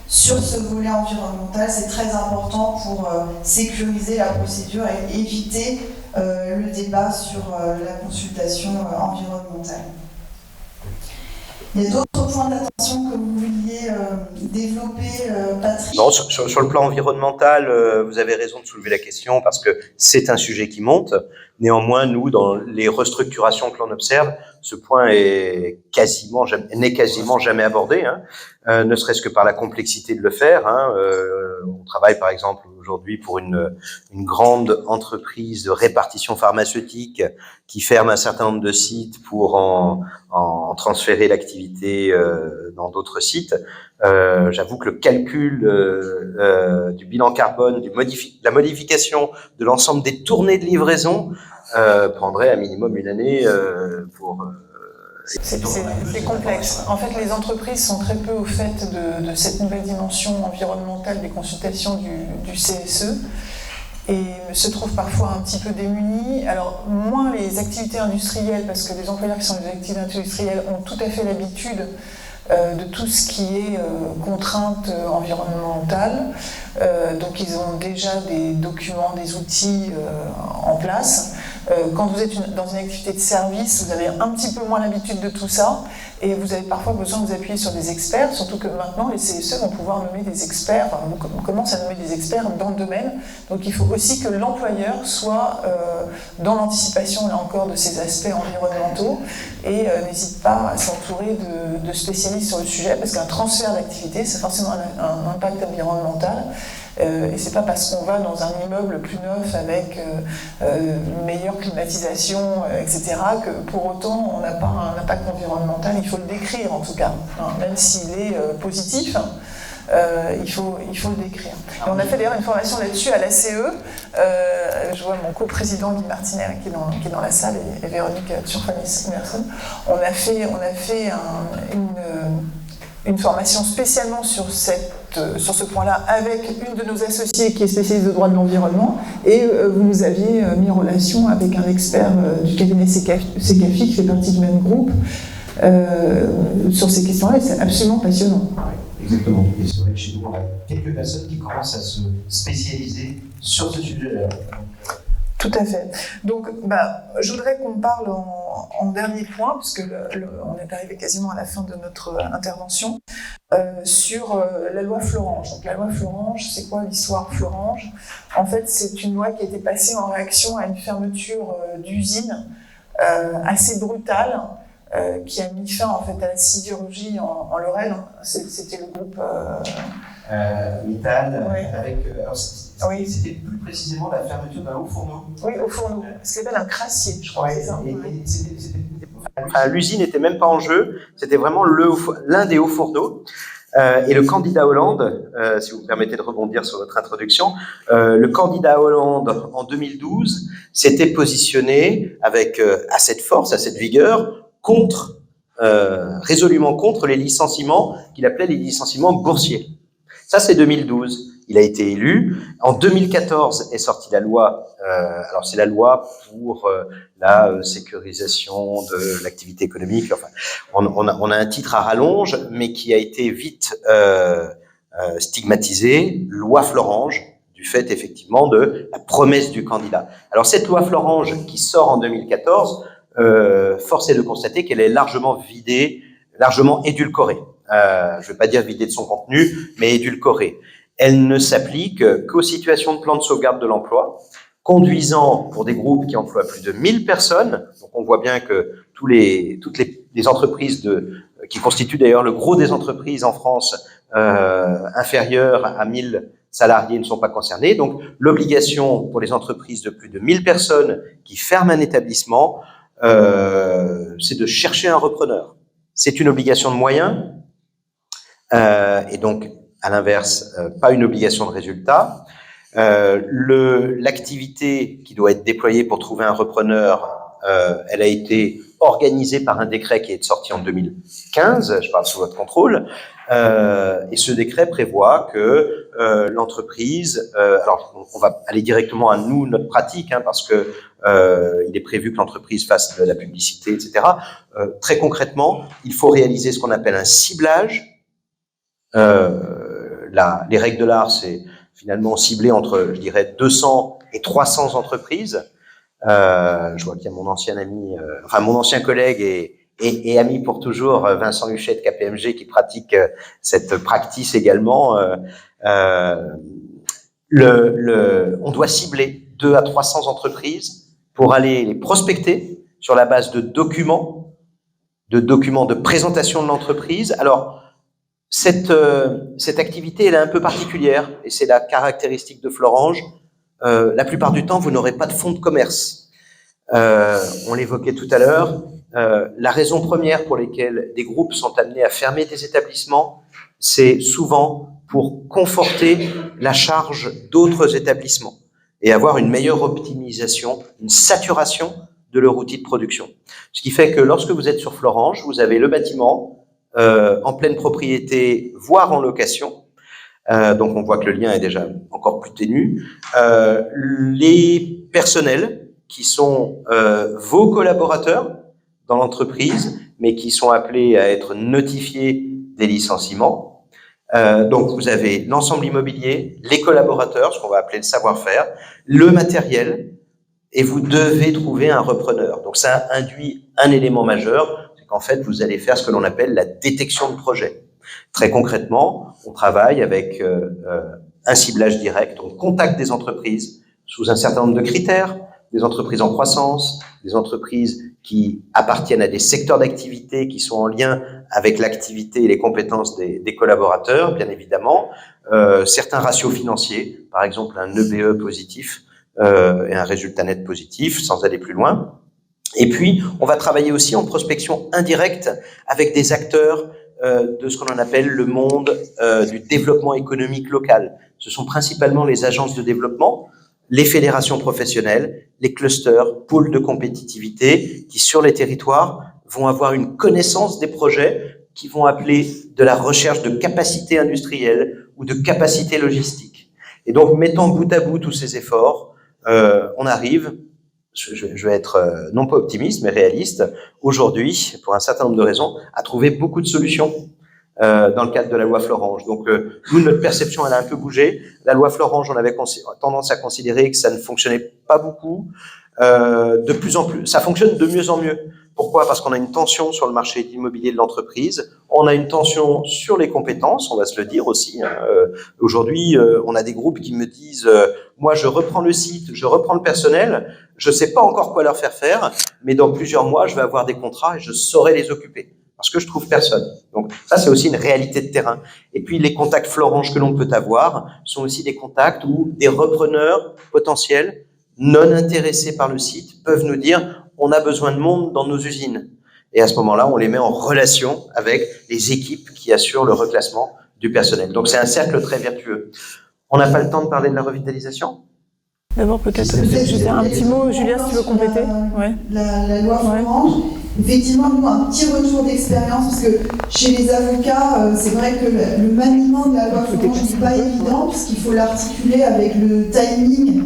sur ce volet environnemental. C'est très important pour sécuriser la procédure et éviter le débat sur la consultation environnementale. Il y a d'autres points d'attention que vous vouliez développer, Patrick? Non, sur le plan environnemental, vous avez raison de soulever la question parce que c'est un sujet qui monte. Néanmoins, nous, dans les restructurations que l'on observe, ce point n'est quasiment jamais abordé, hein, ne serait-ce que par la complexité de le faire. Hein. On travaille par exemple aujourd'hui pour une grande entreprise de répartition pharmaceutique qui ferme un certain nombre de sites pour en transférer l'activité dans d'autres sites. J'avoue que le calcul du bilan carbone, la modification de l'ensemble des tournées de livraison prendrait à minimum une année pour... C'est complexe. En fait, les entreprises sont très peu au fait de cette nouvelle dimension environnementale des consultations du CSE et se trouvent parfois un petit peu démunies. Alors, moins les activités industrielles, parce que les employeurs qui sont des activités industrielles ont tout à fait l'habitude de tout ce qui est contraintes environnementales. Donc ils ont déjà des documents, des outils en place. Quand vous êtes dans une activité de service, vous avez un petit peu moins l'habitude de tout ça et vous avez parfois besoin de vous appuyer sur des experts, surtout que maintenant les CSE vont pouvoir nommer des experts, on commence à nommer des experts dans le domaine. Donc il faut aussi que l'employeur soit dans l'anticipation, là encore, de ces aspects environnementaux et n'hésite pas à s'entourer de spécialistes sur le sujet, parce qu'un transfert d'activité, c'est forcément un impact environnemental. Et c'est pas parce qu'on va dans un immeuble plus neuf avec une meilleure climatisation, etc., que pour autant on n'a pas un impact environnemental. Il faut le décrire en tout cas, hein, même s'il est positif. Il faut le décrire. Et on a fait d'ailleurs une formation là-dessus à l'ACE. Je vois mon coprésident Guy Martinet qui est dans la salle et Véronique Turfanis-Emerson. On a fait une formation spécialement sur ce point-là avec une de nos associées qui est spécialiste de droit de l'environnement, et vous nous aviez mis en relation avec un expert du cabinet CECAFI qui fait partie du même groupe sur ces questions-là, et c'est absolument passionnant. Exactement. Et c'est vrai que chez nous, on a quelques personnes qui commencent à se spécialiser sur ce sujet-là. Tout à fait. Donc, je voudrais qu'on parle en dernier point, puisque on est arrivé quasiment à la fin de notre intervention, sur la loi Florange. Donc, la loi Florange, c'est quoi l'histoire Florange? En fait, c'est une loi qui a été passée en réaction à une fermeture d'usine assez brutale, qui a mis fin en fait à la sidérurgie en Lorraine. C'était le groupe Mittal, ouais. Avec. Oui. C'était plus précisément la fermeture d'un haut fourneau. Oui, au fourneau. Ce qu'on appelle un crassier, je crois. Ouais, L'usine n'était même pas en jeu, c'était vraiment l'un des hauts fourneaux. Et le candidat Hollande, si vous me permettez de rebondir sur votre introduction, le candidat Hollande en 2012 s'était positionné avec assez de force, assez de vigueur, résolument contre les licenciements qu'il appelait les licenciements boursiers. Ça, c'est 2012. Il a été élu. En 2014 est sortie la loi. Alors, c'est la loi pour la sécurisation de l'activité économique. Enfin, on a un titre à rallonge, mais qui a été vite stigmatisé, loi Florange, du fait effectivement de la promesse du candidat. Alors, cette loi Florange qui sort en 2014, force est de constater qu'elle est largement vidée, largement édulcorée. Je ne vais pas dire vidée de son contenu, mais édulcorée. Elle ne s'applique qu'aux situations de plan de sauvegarde de l'emploi, conduisant pour des groupes qui emploient plus de 1000 personnes. Donc on voit bien que toutes les entreprises qui constituent d'ailleurs le gros des entreprises en France inférieures à 1000 salariés ne sont pas concernés. Donc l'obligation pour les entreprises de plus de 1000 personnes qui ferment un établissement, c'est de chercher un repreneur. C'est une obligation de moyens et donc à l'inverse, pas une obligation de résultat. L'activité qui doit être déployée pour trouver un repreneur, elle a été organisée par un décret qui est sorti en 2015, je parle sous votre contrôle, et ce décret prévoit que l'entreprise, alors on va aller directement à nous, notre pratique, parce que il est prévu que l'entreprise fasse de la publicité, etc. Très concrètement, il faut réaliser ce qu'on appelle un ciblage. Les règles de l'art, c'est finalement ciblé entre, je dirais, 200 et 300 entreprises. Je vois qu'il y a mon ancien ami, mon ancien collègue et ami pour toujours, Vincent Huchet de KPMG, qui pratique cette practice également. On doit cibler 2 à 300 entreprises pour aller les prospecter sur la base de documents de présentation de l'entreprise. Alors, cette activité, elle est un peu particulière, et c'est la caractéristique de Florange. La plupart du temps, vous n'aurez pas de fonds de commerce. On l'évoquait tout à l'heure, la raison première pour laquelle des groupes sont amenés à fermer des établissements, c'est souvent pour conforter la charge d'autres établissements et avoir une meilleure optimisation, une saturation de leur outil de production. Ce qui fait que lorsque vous êtes sur Florange, vous avez le bâtiment en pleine propriété, voire en location. Donc on voit que le lien est déjà encore plus ténu. Les personnels qui sont vos collaborateurs dans l'entreprise, mais qui sont appelés à être notifiés des licenciements. Donc vous avez l'ensemble immobilier, les collaborateurs, ce qu'on va appeler le savoir-faire, le matériel, et vous devez trouver un repreneur. Donc ça induit un élément majeur, c'est qu'en fait vous allez faire ce que l'on appelle la détection de projet. Très concrètement, on travaille avec un ciblage direct, on contacte des entreprises sous un certain nombre de critères, des entreprises en croissance, des entreprises qui appartiennent à des secteurs d'activité qui sont en lien avec l'activité et les compétences des collaborateurs, bien évidemment, certains ratios financiers, par exemple un EBE positif et un résultat net positif, sans aller plus loin. Et puis, on va travailler aussi en prospection indirecte avec des acteurs de ce qu'on appelle le monde du développement économique local. Ce sont principalement les agences de développement, les fédérations professionnelles, les clusters, pôles de compétitivité qui, sur les territoires, vont avoir une connaissance des projets qui vont appeler de la recherche de capacité industrielle ou de capacité logistique. Et donc, mettant bout à bout tous ces efforts, on arrive, je vais être non pas optimiste, mais réaliste, aujourd'hui, pour un certain nombre de raisons, à trouver beaucoup de solutions dans le cadre de la loi Florange. Donc, nous, notre perception, elle a un peu bougé. La loi Florange, on avait tendance à considérer que ça ne fonctionnait pas beaucoup. De plus en plus, ça fonctionne de mieux en mieux. Pourquoi ? Parce qu'on a une tension sur le marché immobilier de l'entreprise, on a une tension sur les compétences, on va se le dire aussi. Aujourd'hui, on a des groupes qui me disent moi, je reprends le site, je reprends le personnel, je ne sais pas encore quoi leur faire, mais dans plusieurs mois, je vais avoir des contrats et je saurai les occuper. Parce que je trouve personne. Donc ça, c'est aussi une réalité de terrain. Et puis les contacts Florange que l'on peut avoir sont aussi des contacts où des repreneurs potentiels non intéressés par le site peuvent nous dire on a besoin de monde dans nos usines. Et à ce moment-là, on les met en relation avec les équipes qui assurent le reclassement du personnel. Donc c'est un cercle très vertueux. On n'a pas le temps de parler de la revitalisation ? D'abord, peut-être juste un petit mot, Julia, si tu veux compléter. La loi Florange. Effectivement, nous, un petit retour d'expérience, parce que chez les avocats, c'est vrai que le maniement de la loi Florange n'est pas évident, puisqu'il faut l'articuler avec le timing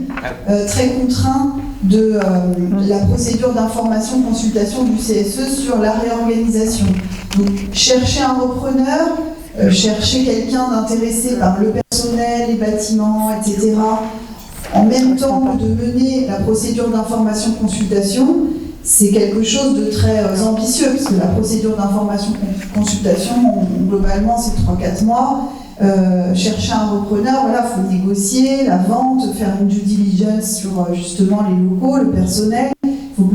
très contraint de la procédure d'information consultation du CSE sur la réorganisation. Donc, chercher un repreneur, chercher quelqu'un d'intéressé par le personnel, les bâtiments, etc., en même temps de mener la procédure d'information consultation, c'est quelque chose de très ambitieux, parce que la procédure d'information consultation, globalement, c'est 3-4 mois. Chercher un repreneur, voilà, il faut négocier la vente, faire une due diligence sur justement les locaux, le personnel. Il faut que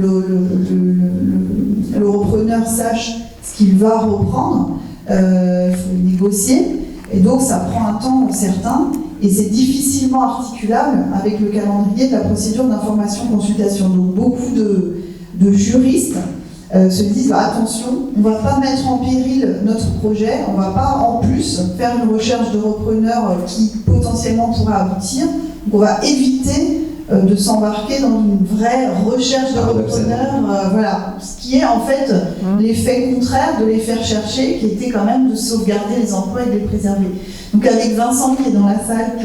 le repreneur sache ce qu'il va reprendre. Il faut négocier. Et donc, ça prend un temps certain. Et c'est difficilement articulable avec le calendrier de la procédure d'information consultation. Donc, beaucoup de juristes se disent attention, on ne va pas mettre en péril notre projet, on ne va pas en plus faire une recherche de repreneur qui potentiellement pourrait aboutir. Donc on va éviter de s'embarquer dans une vraie recherche de repreneur, voilà, ce qui est en fait l'effet contraire de les faire chercher, qui était quand même de sauvegarder les emplois et de les préserver. Donc avec Vincent qui est dans la salle,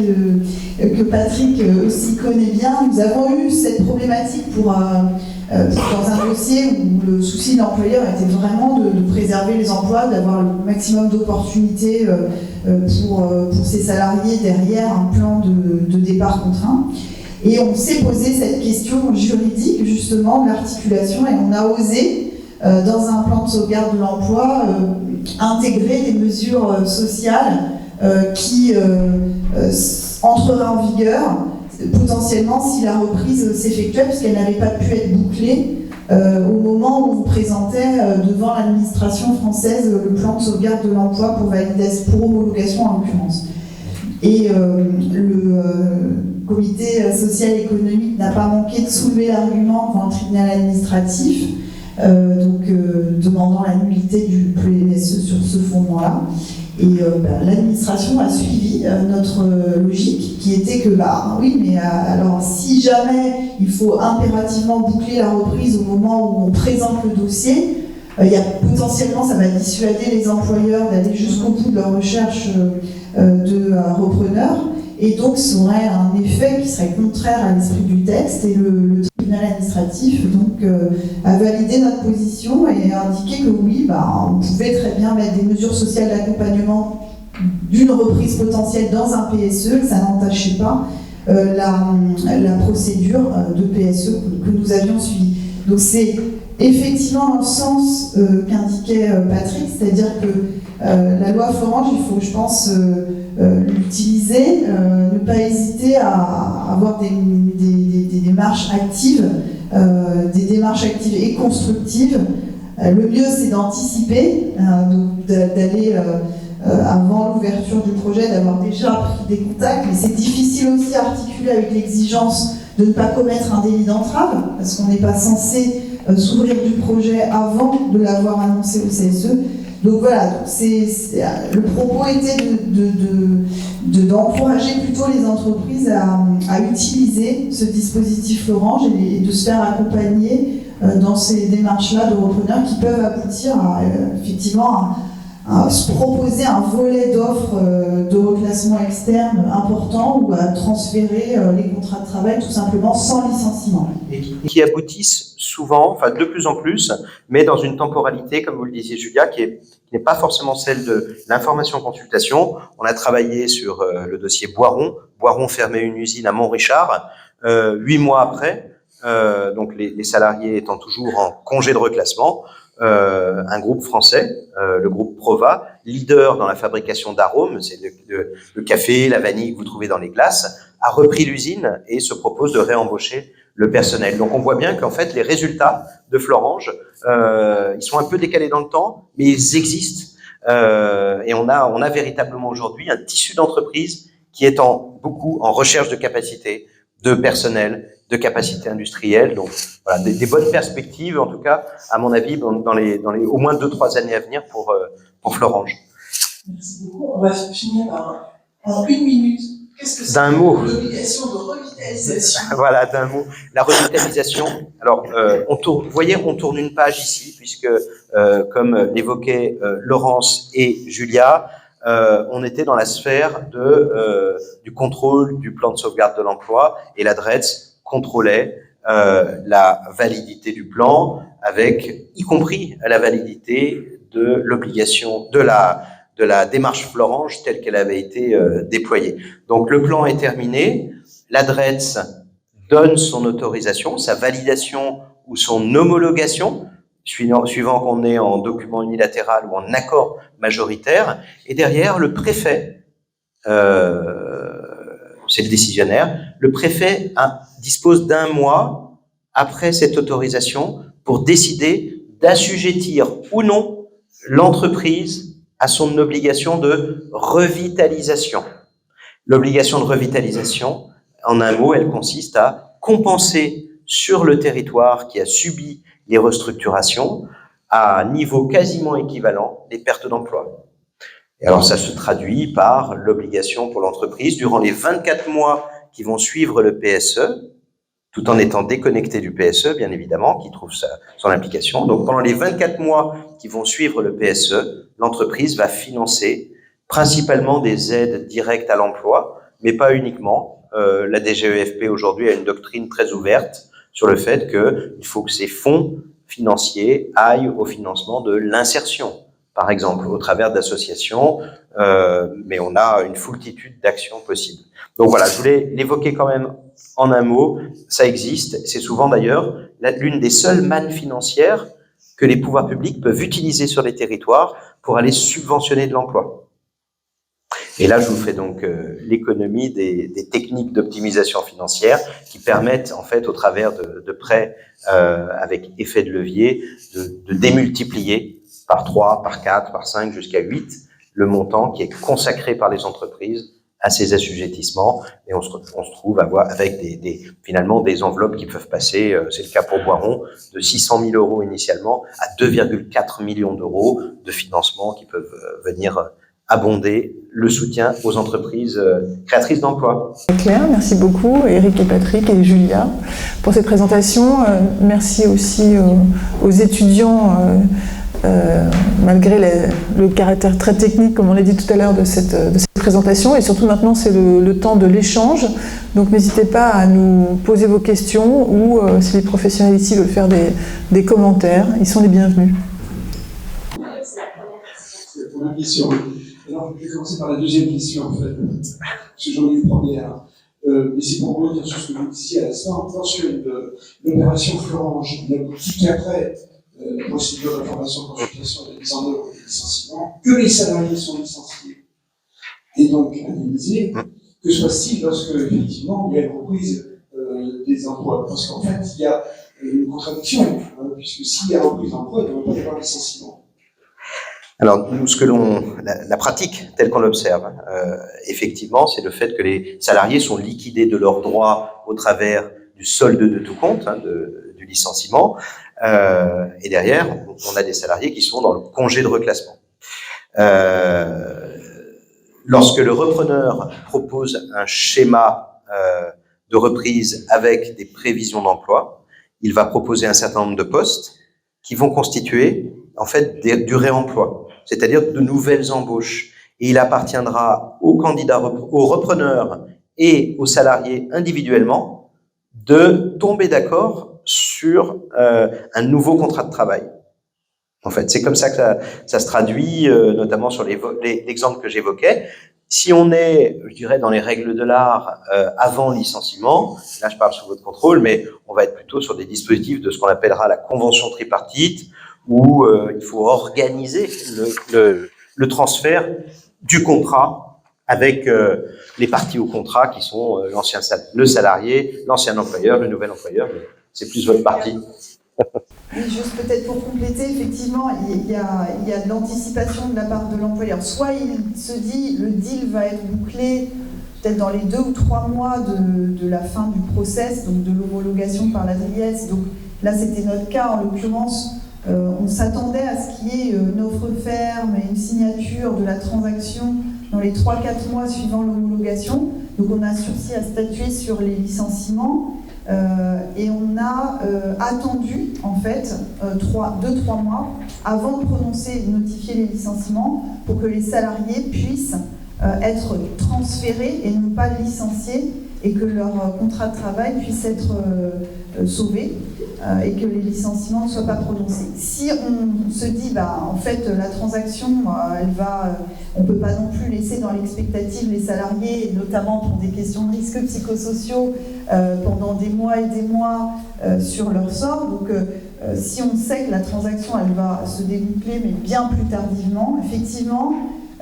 que Patrick aussi connaît bien, nous avons eu cette problématique dans un dossier où le souci de l'employeur était vraiment de préserver les emplois, d'avoir le maximum d'opportunités pour ses salariés derrière un plan de départ contraint. Et on s'est posé cette question juridique justement de l'articulation et on a osé, dans un plan de sauvegarde de l'emploi, intégrer des mesures sociales qui entreraient en vigueur potentiellement si la reprise s'effectuait, puisqu'elle n'avait pas pu être bouclée au moment où on présentait devant l'administration française le plan de sauvegarde de l'emploi pour homologation en l'occurrence. Et le comité social et économique n'a pas manqué de soulever l'argument devant le tribunal administratif, demandant la nullité du PSE sur ce fondement-là. Et l'administration a suivi notre logique qui était que, oui, mais alors si jamais il faut impérativement boucler la reprise au moment où on présente le dossier, potentiellement ça va dissuader les employeurs d'aller jusqu'au bout de leur recherche de repreneurs. Et donc, ça aurait un effet qui serait contraire à l'esprit du texte. Et le tribunal administratif a validé notre position et a indiqué que oui, on pouvait très bien mettre des mesures sociales d'accompagnement d'une reprise potentielle dans un PSE, que ça n'entachait pas la procédure de PSE que nous avions suivie. Donc, c'est effectivement dans le sens qu'indiquait Patrick, c'est-à-dire que la loi Florange, il faut, je pense, l'utiliser, ne pas hésiter à avoir des démarches actives, et constructives. Le mieux, c'est d'anticiper, d'aller avant l'ouverture du projet, d'avoir déjà pris des contacts, mais c'est difficile aussi à articuler avec l'exigence de ne pas commettre un délit d'entrave, parce qu'on n'est pas censé s'ouvrir du projet avant de l'avoir annoncé au CSE. Donc voilà, le propos était d'encourager plutôt les entreprises à utiliser ce dispositif Florange et de se faire accompagner dans ces démarches-là de repreneurs qui peuvent aboutir effectivement à se proposer un volet d'offres de reclassement externe important ou à transférer les contrats de travail tout simplement sans licenciement. Et qui aboutissent souvent, enfin de plus en plus, mais dans une temporalité, comme vous le disiez Julia, qui n'est pas forcément celle de l'information-consultation. On a travaillé sur le dossier Boiron. Boiron fermait une usine à Montrichard. 8 mois après, donc les salariés étant toujours en congé de reclassement, un groupe français, le groupe Prova, leader dans la fabrication d'arômes, c'est le café, la vanille que vous trouvez dans les glaces, a repris l'usine et se propose de réembaucher le personnel. Donc on voit bien qu'en fait les résultats de Florange, ils sont un peu décalés dans le temps, mais ils existent. Et on a véritablement aujourd'hui un tissu d'entreprise qui est beaucoup en recherche de capacité, de personnel, de capacité industrielle. Donc voilà, des bonnes perspectives, en tout cas, à mon avis, dans les au moins 2-3 années à venir pour Florange. Merci beaucoup. On va finir en 1 minute Qu'est-ce que c'est d'un mot. l'obligation de revitalisation? Voilà, d'un mot. La revitalisation. Alors, vous voyez, on tourne une page ici, puisque, comme l'évoquaient Laurence et Julia, on était dans la sphère du contrôle du plan de sauvegarde de l'emploi, et la DREETS contrôlait la validité du plan, avec, y compris la validité de l'obligation, de la démarche Florange telle qu'elle avait été déployée. Donc le plan est terminé, la DREETS donne son autorisation, sa validation ou son homologation, suivant qu'on est en document unilatéral ou en accord majoritaire, et derrière le préfet, c'est le décisionnaire, le préfet dispose d'un mois après cette autorisation pour décider d'assujettir ou non l'entreprise à son obligation de revitalisation. L'obligation de revitalisation, en un mot, elle consiste à compenser sur le territoire qui a subi les restructurations à un niveau quasiment équivalent des pertes d'emploi. Et alors ça se traduit par l'obligation pour l'entreprise, durant les 24 mois qui vont suivre le PSE, tout en étant déconnecté du PSE, bien évidemment, qui trouve son implication. Donc, pendant les 24 mois qui vont suivre le PSE, l'entreprise va financer principalement des aides directes à l'emploi, mais pas uniquement. La DGEFP, aujourd'hui, a une doctrine très ouverte sur le fait qu'il faut que ces fonds financiers aillent au financement de l'insertion, par exemple, au travers d'associations, mais on a une foultitude d'actions possibles. Donc voilà, je voulais l'évoquer quand même en un mot, ça existe, c'est souvent d'ailleurs l'une des seules mannes financières que les pouvoirs publics peuvent utiliser sur les territoires pour aller subventionner de l'emploi. Et là, je vous fais donc l'économie des techniques d'optimisation financière qui permettent, en fait, au travers de prêts avec effet de levier, de démultiplier par 3, par 4, par 5, jusqu'à 8, le montant qui est consacré par les entreprises à ces assujettissements, et on se trouve avec finalement des enveloppes qui peuvent passer, c'est le cas pour Boiron, de 600 000 euros initialement à 2,4 millions d'euros de financement qui peuvent venir abonder le soutien aux entreprises créatrices d'emplois. Claire, merci beaucoup, Eric et Patrick et Julia, pour cette présentation. Merci aussi aux étudiants, malgré le caractère très technique, comme on l'a dit tout à l'heure, de cette présentation. Et surtout maintenant, c'est le temps de l'échange. Donc n'hésitez pas à nous poser vos questions ou si les professionnels ici veulent faire des commentaires, ils sont les bienvenus. C'est la première question. Alors, je vais commencer par la deuxième question, en fait, parce que j'en ai une première. Mais c'est pour rebondir sur ce que vous disiez à l'instant. Lorsque l'opération Florange n'aboutit qu'après la procédure d'information, consultation et de mise en œuvre des licenciements, que les salariés sont licenciés et donc indemnisés, que se passe-t-il lorsque, effectivement, il y a une reprise des emplois? Parce qu'en fait, il y a une contradiction, puisque s'il y a reprise d'emploi, il ne devrait pas y avoir licenciement. Alors, nous, la pratique telle qu'on l'observe, effectivement, c'est le fait que les salariés sont liquidés de leurs droits au travers du solde de tout compte, du licenciement, et derrière, on a des salariés qui sont dans le congé de reclassement. Lorsque le repreneur propose un schéma de reprise avec des prévisions d'emploi, il va proposer un certain nombre de postes qui vont constituer en fait du réemploi, c'est-à-dire de nouvelles embauches. Et il appartiendra aux candidats, aux repreneurs et aux salariés individuellement de tomber d'accord sur un nouveau contrat de travail. En fait, c'est comme ça que ça se traduit, notamment sur l'exemple que j'évoquais. Si on est, je dirais, dans les règles de l'art avant licenciement, là je parle sous votre contrôle, mais on va être plutôt sur des dispositifs de ce qu'on appellera la convention tripartite, où il faut organiser le transfert du contrat avec les parties au contrat qui sont le salarié, l'ancien employeur, le nouvel employeur. C'est plus votre partie. Oui, juste peut-être pour compléter, effectivement, il y a de l'anticipation de la part de l'employeur. Soit il se dit le deal va être bouclé peut-être dans les 2 ou 3 mois de la fin du process, donc de l'homologation par la DIS. Donc là, c'était notre cas en l'occurrence. On s'attendait à ce qu'il y ait une offre ferme et une signature de la transaction dans les 3-4 mois suivant l'homologation. Donc on a sursis à statuer sur les licenciements et on a attendu en fait 2-3 mois avant de prononcer et de notifier les licenciements pour que les salariés puissent être transférés et non pas licenciés et que leur contrat de travail puisse être sauvé et que les licenciements ne soient pas prononcés. Si on se dit, en fait, la transaction, on ne peut pas non plus laisser dans l'expectative les salariés, notamment pour des questions de risques psychosociaux, pendant des mois et des mois sur leur sort. Donc, si on sait que la transaction, elle va se déboucler, mais bien plus tardivement, effectivement,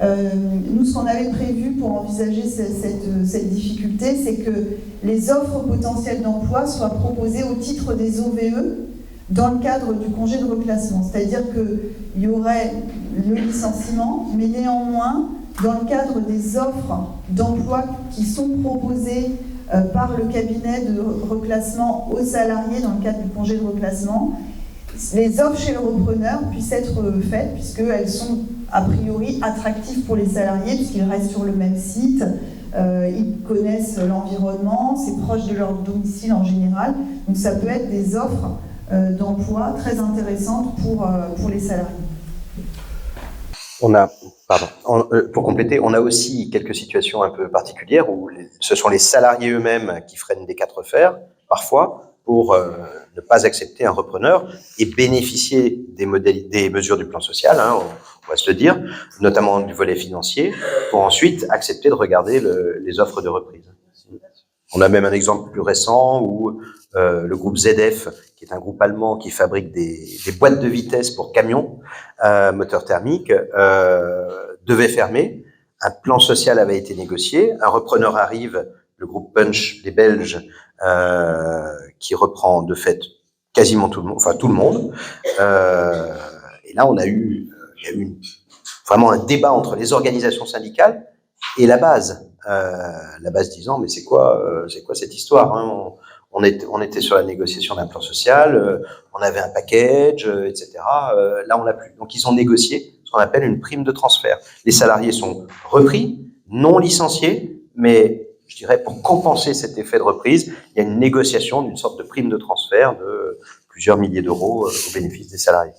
nous, ce qu'on avait prévu pour envisager cette difficulté, c'est que les offres potentielles d'emploi soient proposées au titre des OVE dans le cadre du congé de reclassement. C'est-à-dire qu'il y aurait le licenciement, mais néanmoins, dans le cadre des offres d'emploi qui sont proposées par le cabinet de reclassement aux salariés dans le cadre du congé de reclassement, les offres chez le repreneur puissent être faites puisqu'elles sont a priori attractives pour les salariés puisqu'ils restent sur le même site, ils connaissent l'environnement, c'est proche de leur domicile en général. Donc ça peut être des offres d'emploi très intéressantes pour les salariés. Pour compléter, on a aussi quelques situations un peu particulières où ce sont les salariés eux-mêmes qui freinent des quatre fers, parfois, pour ne pas accepter un repreneur et bénéficier des mesures du plan social, on va se le dire, notamment du volet financier, pour ensuite accepter de regarder les offres de reprise. On a même un exemple plus récent où le groupe ZF, qui est un groupe allemand qui fabrique des boîtes de vitesse pour camions, moteurs thermiques, devait fermer. Un plan social avait été négocié, un repreneur arrive, le groupe Punch, les Belges, qui reprend de fait quasiment tout le monde. Et là, il y a eu vraiment un débat entre les organisations syndicales et la base. La base disant, mais c'est quoi cette histoire, hein, on était sur la négociation d'un plan social, on avait un package, etc. Là, on l'a plus. Donc, ils ont négocié ce qu'on appelle une prime de transfert. Les salariés sont repris, non licenciés, mais je dirais, pour compenser cet effet de reprise, il y a une négociation d'une sorte de prime de transfert de plusieurs milliers d'euros au bénéfice des salariés.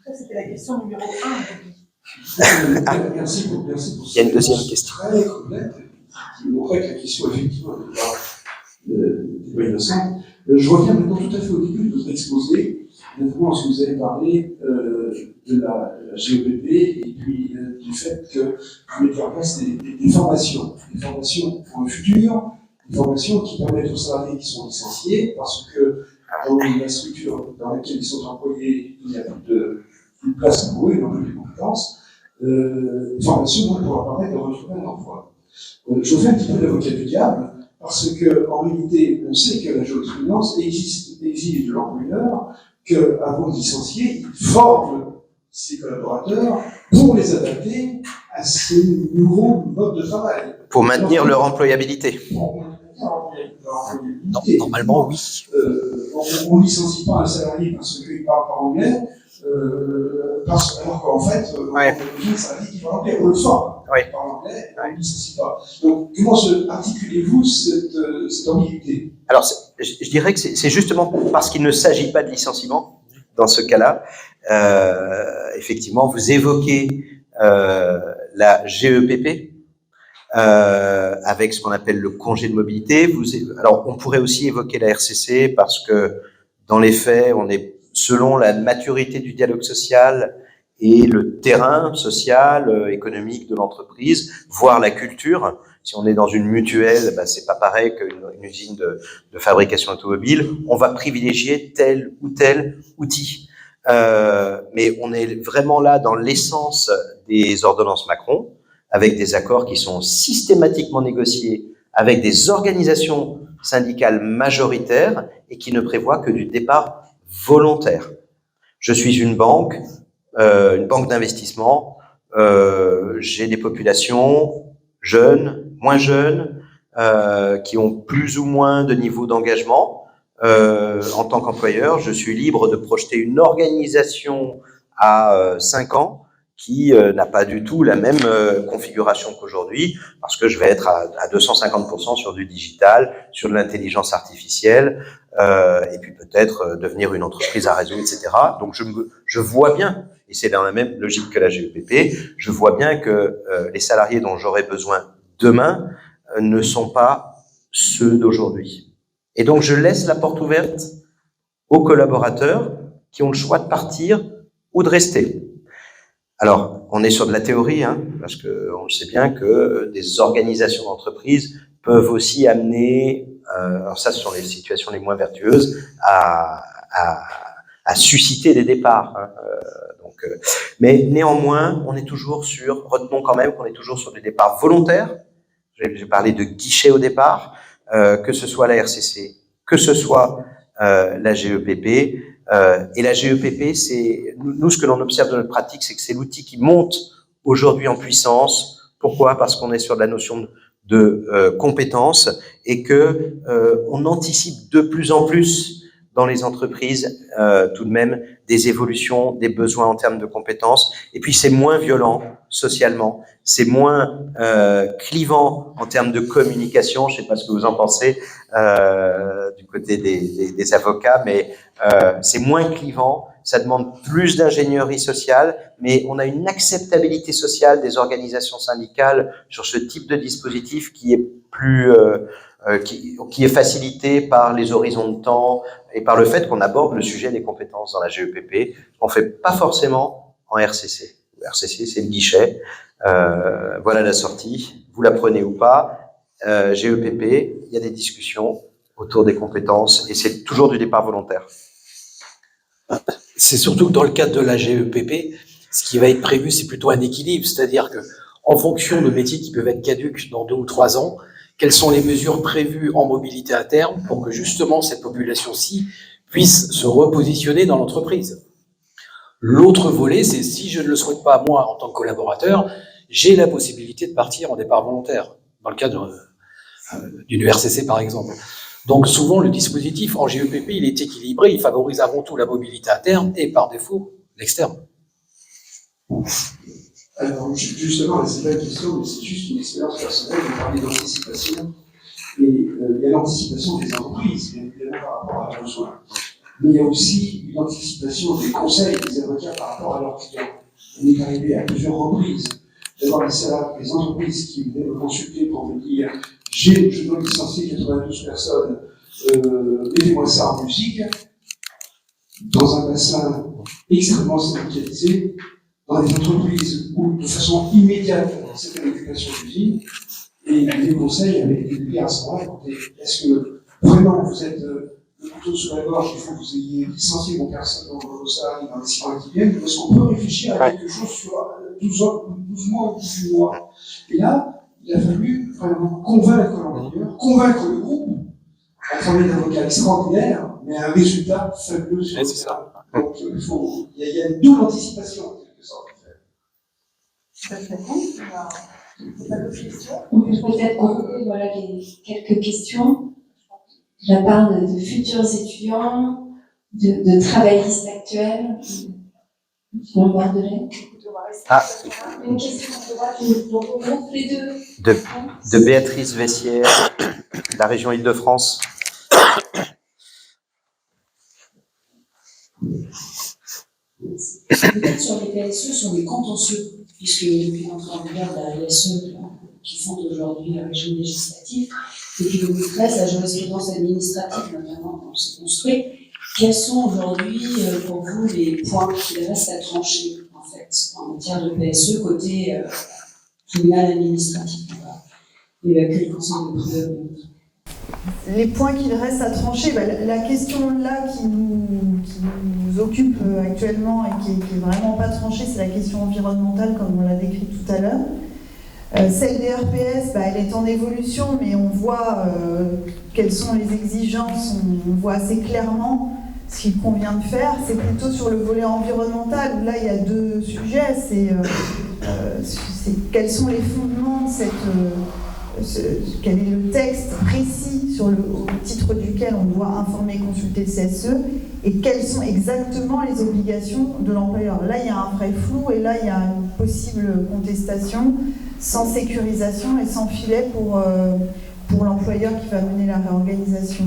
Ça, c'était la question numéro 1. Merci pour il y a une deuxième question. Très complète, qui montrait que la question, effectivement, n'était pas innocente. Je reviens maintenant tout à fait au début de votre exposé, notamment lorsque vous avez parlé de la GEPP et puis du fait que vous mettez en place des formations pour le futur, des formations qui permettent aux salariés qui sont licenciés, parce que dans la structure dans laquelle ils sont employés, il n'y a plus de place pour eux, ils n'ont plus de compétences, des formations pour leur permettre de retrouver un emploi. Je fais un petit peu l'avocat du diable, parce qu'en réalité, on sait que la jurisprudence exige de l'employeur qu'avant de licencier, il forme ses collaborateurs pour les adapter à ces nouveaux modes de travail. Pour maintenir leur employabilité. Normalement, oui. On ne licencie pas un salarié parce qu'il ne parle pas anglais, alors qu'en fait, on a besoin de salariés qui parlent anglais. On le forme. Par anglais, on ne licencie pas. Donc, comment articulez-vous cette ambiguïté? Alors, je dirais que c'est justement parce qu'il ne s'agit pas de licenciement, dans ce cas-là. Effectivement, vous évoquez la GEPP, avec ce qu'on appelle le congé de mobilité. Alors, on pourrait aussi évoquer la RCC parce que, dans les faits, on est selon la maturité du dialogue social et le terrain social, économique de l'entreprise, voire la culture. Si on est dans une mutuelle, c'est pas pareil qu'une usine de fabrication automobile. On va privilégier tel ou tel outil. Mais on est vraiment là dans l'essence des ordonnances Macron, avec des accords qui sont systématiquement négociés avec des organisations syndicales majoritaires et qui ne prévoient que du départ volontaire. Je suis une banque d'investissement, j'ai des populations jeunes, moins jeunes, qui ont plus ou moins de niveau d'engagement. En tant qu'employeur, je suis libre de projeter une organisation à 5 ans qui n'a pas du tout la même configuration qu'aujourd'hui, parce que je vais être à 250% sur du digital, sur de l'intelligence artificielle, et puis peut-être devenir une entreprise à réseau, etc. Donc je vois bien, et c'est dans la même logique que la GEPP, je vois bien que les salariés dont j'aurai besoin demain ne sont pas ceux d'aujourd'hui. Et donc je laisse la porte ouverte aux collaborateurs qui ont le choix de partir ou de rester. Alors, on est sur de la théorie, hein, parce que on sait bien que des organisations d'entreprise peuvent aussi amener, alors ça, ce sont les situations les moins vertueuses, à susciter des départs. Hein, mais néanmoins, on est toujours retenons quand même qu'on est toujours sur des départs volontaires. J'ai parlé de guichets au départ, que ce soit la RCC, que ce soit la GEPP. Et la GEPP, c'est nous ce que l'on observe dans notre pratique, c'est que c'est l'outil qui monte aujourd'hui en puissance. Pourquoi? Parce qu'on est sur de la notion de compétences et que on anticipe de plus en plus dans les entreprises tout de même des évolutions, des besoins en termes de compétences. Et puis c'est moins violent socialement, c'est moins clivant en termes de communication. Je ne sais pas ce que vous en pensez du côté des avocats, mais c'est moins clivant. Ça demande plus d'ingénierie sociale, mais on a une acceptabilité sociale des organisations syndicales sur ce type de dispositif qui est plus qui est facilité par les horizons de temps et par le fait qu'on aborde le sujet des compétences dans la GEPP, qu'on fait pas forcément en RCC. Le RCC, c'est le guichet. Voilà la sortie. Vous la prenez ou pas. GEPP, il y a des discussions autour des compétences et c'est toujours du départ volontaire. C'est surtout que dans le cadre de la GEPP, ce qui va être prévu, c'est plutôt un équilibre, c'est-à-dire que en fonction de métiers qui peuvent être caducs dans 2 ou 3 ans, quelles sont les mesures prévues en mobilité à terme pour que justement cette population-ci puisse se repositionner dans l'entreprise. L'autre volet, c'est si je ne le souhaite pas moi en tant que collaborateur, j'ai la possibilité de partir en départ volontaire, dans le cadre d'une RCC par exemple. Donc souvent le dispositif en GEPP, il est équilibré, il favorise avant tout la mobilité interne et par défaut l'externe. Alors, justement, c'est pas une question, mais c'est juste une expérience personnelle. Vous parlez d'anticipation, et il y a l'anticipation des entreprises, bien évidemment, par rapport à leurs besoins. Mais il y a aussi une anticipation des conseils des avocats par rapport à leurs clients. On est arrivé à plusieurs reprises d'avoir les entreprises qui venaient me consulter pour me dire je dois licencier 92 personnes, mettez-moi ça en musique, dans un bassin extrêmement syndicalisé, dans des entreprises où, de façon immédiate, c'était l'éducation d'usine, et les conseils avaient été donnés à ce moment-là. Est-ce que vraiment vous êtes le couteau sous la gorge, il faut que vous ayez licencié vos personnes dans vos salariés dans les 6 mois qui viennent, ou est-ce qu'on peut réfléchir à quelque chose sur 12 mois ou 18 mois? Et là, il a fallu vraiment convaincre l'employeur, convaincre le groupe, un travail d'avocat extraordinaire, mais un résultat fabuleux sur le terrain. Donc il y a une double anticipation. Peut-être voilà, quelques questions de la part de futurs étudiants, de travaillistes actuels. Mon Bordelais. Une question donc on montre les deux. De Béatrice Vessière, de la région Île-de-France. Peut-être sur les PSE, sur les contentieux, puisque depuis l'entrée en vigueur de la PSE qui font aujourd'hui le régime législatif, depuis 2013, la jurisprudence administrative notamment s'est construite. Quels sont aujourd'hui pour vous les points qui restent à trancher en fait en matière de PSE côté tribunal administratif évacuer le conseil de prud'homme? Les points qu'il reste à trancher, la question là qui nous occupe actuellement et qui est vraiment pas tranchée, c'est la question environnementale comme on l'a décrit tout à l'heure. Celle des RPS, elle est en évolution, mais on voit quelles sont les exigences, on voit assez clairement ce qu'il convient de faire. C'est plutôt sur le volet environnemental, où là il y a 2 sujets, c'est quels sont les fondements quel est le texte précis au titre duquel on doit informer et consulter le CSE, et quelles sont exactement les obligations de l'employeur. Là, il y a un vrai flou, et là, il y a une possible contestation sans sécurisation et sans filet pour l'employeur qui va mener la réorganisation.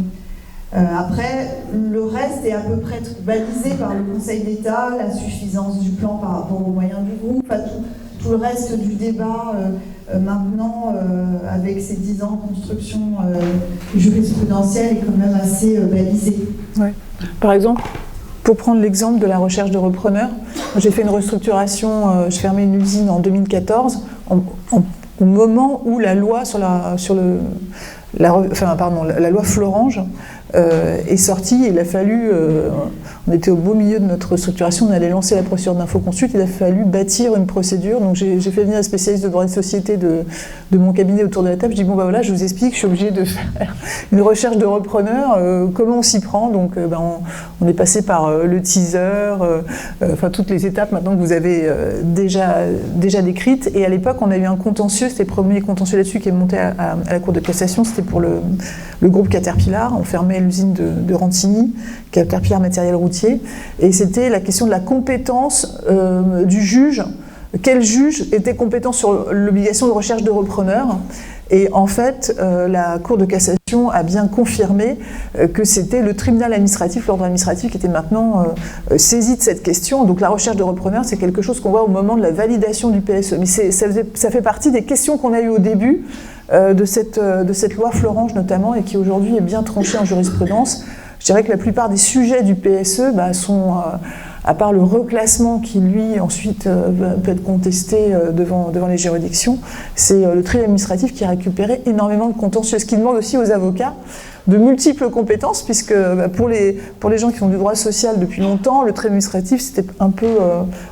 Après, le reste est à peu près balisé par le Conseil d'État, la suffisance du plan par rapport aux moyens du groupe, tout le reste du débat maintenant, avec ces 10 ans de construction jurisprudentielle, est quand même assez balisé. Ouais. Par exemple, pour prendre l'exemple de la recherche de repreneurs, j'ai fait une restructuration, je fermais une usine en 2014, au moment où la loi la loi Florange est sortie. Il a fallu, on était au beau milieu de notre structuration, on allait lancer la procédure d'infoconsulte, il a fallu bâtir une procédure. Donc j'ai fait venir un spécialiste de droit de société de mon cabinet autour de la table. Je dis bon voilà, je vous explique, je suis obligée de faire une recherche de repreneur, comment on s'y prend. Donc on est passé par le teaser, toutes les étapes maintenant que vous avez déjà décrites. Et à l'époque, on a eu un contentieux, c'était le premier contentieux là-dessus qui est monté à la Cour de cassation, c'était pour le groupe Caterpillar. On fermait l'usine de Rantigny, Caterpillar matériel routier, et c'était la question de la compétence du juge. Quel juge était compétent sur l'obligation de recherche de repreneur? Et en fait, la Cour de cassation a bien confirmé que c'était le tribunal administratif, l'ordre administratif, qui était maintenant saisi de cette question. Donc la recherche de repreneur, c'est quelque chose qu'on voit au moment de la validation du PSE. Mais ça fait partie des questions qu'on a eues au début de cette loi Florange notamment, et qui aujourd'hui est bien tranchée en jurisprudence. Je dirais que la plupart des sujets du PSE sont, à part le reclassement qui lui ensuite peut être contesté devant les juridictions, c'est le tribunal administratif qui a récupéré énormément de contentieux, ce qui demande aussi aux avocats de multiples compétences, puisque pour les gens qui font du droit social depuis longtemps, le tribunal administratif c'était un peu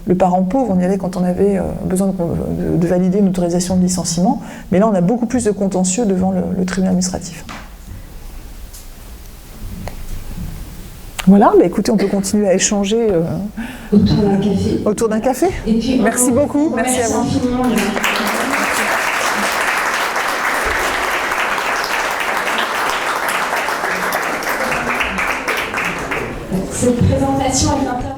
le parent pauvre, on y allait quand on avait besoin de valider une autorisation de licenciement, mais là on a beaucoup plus de contentieux devant le tribunal administratif. Voilà, écoutez, on peut continuer à échanger autour d'un café. Et puis, merci beaucoup. Merci à vous. Infiniment. Cette présentation est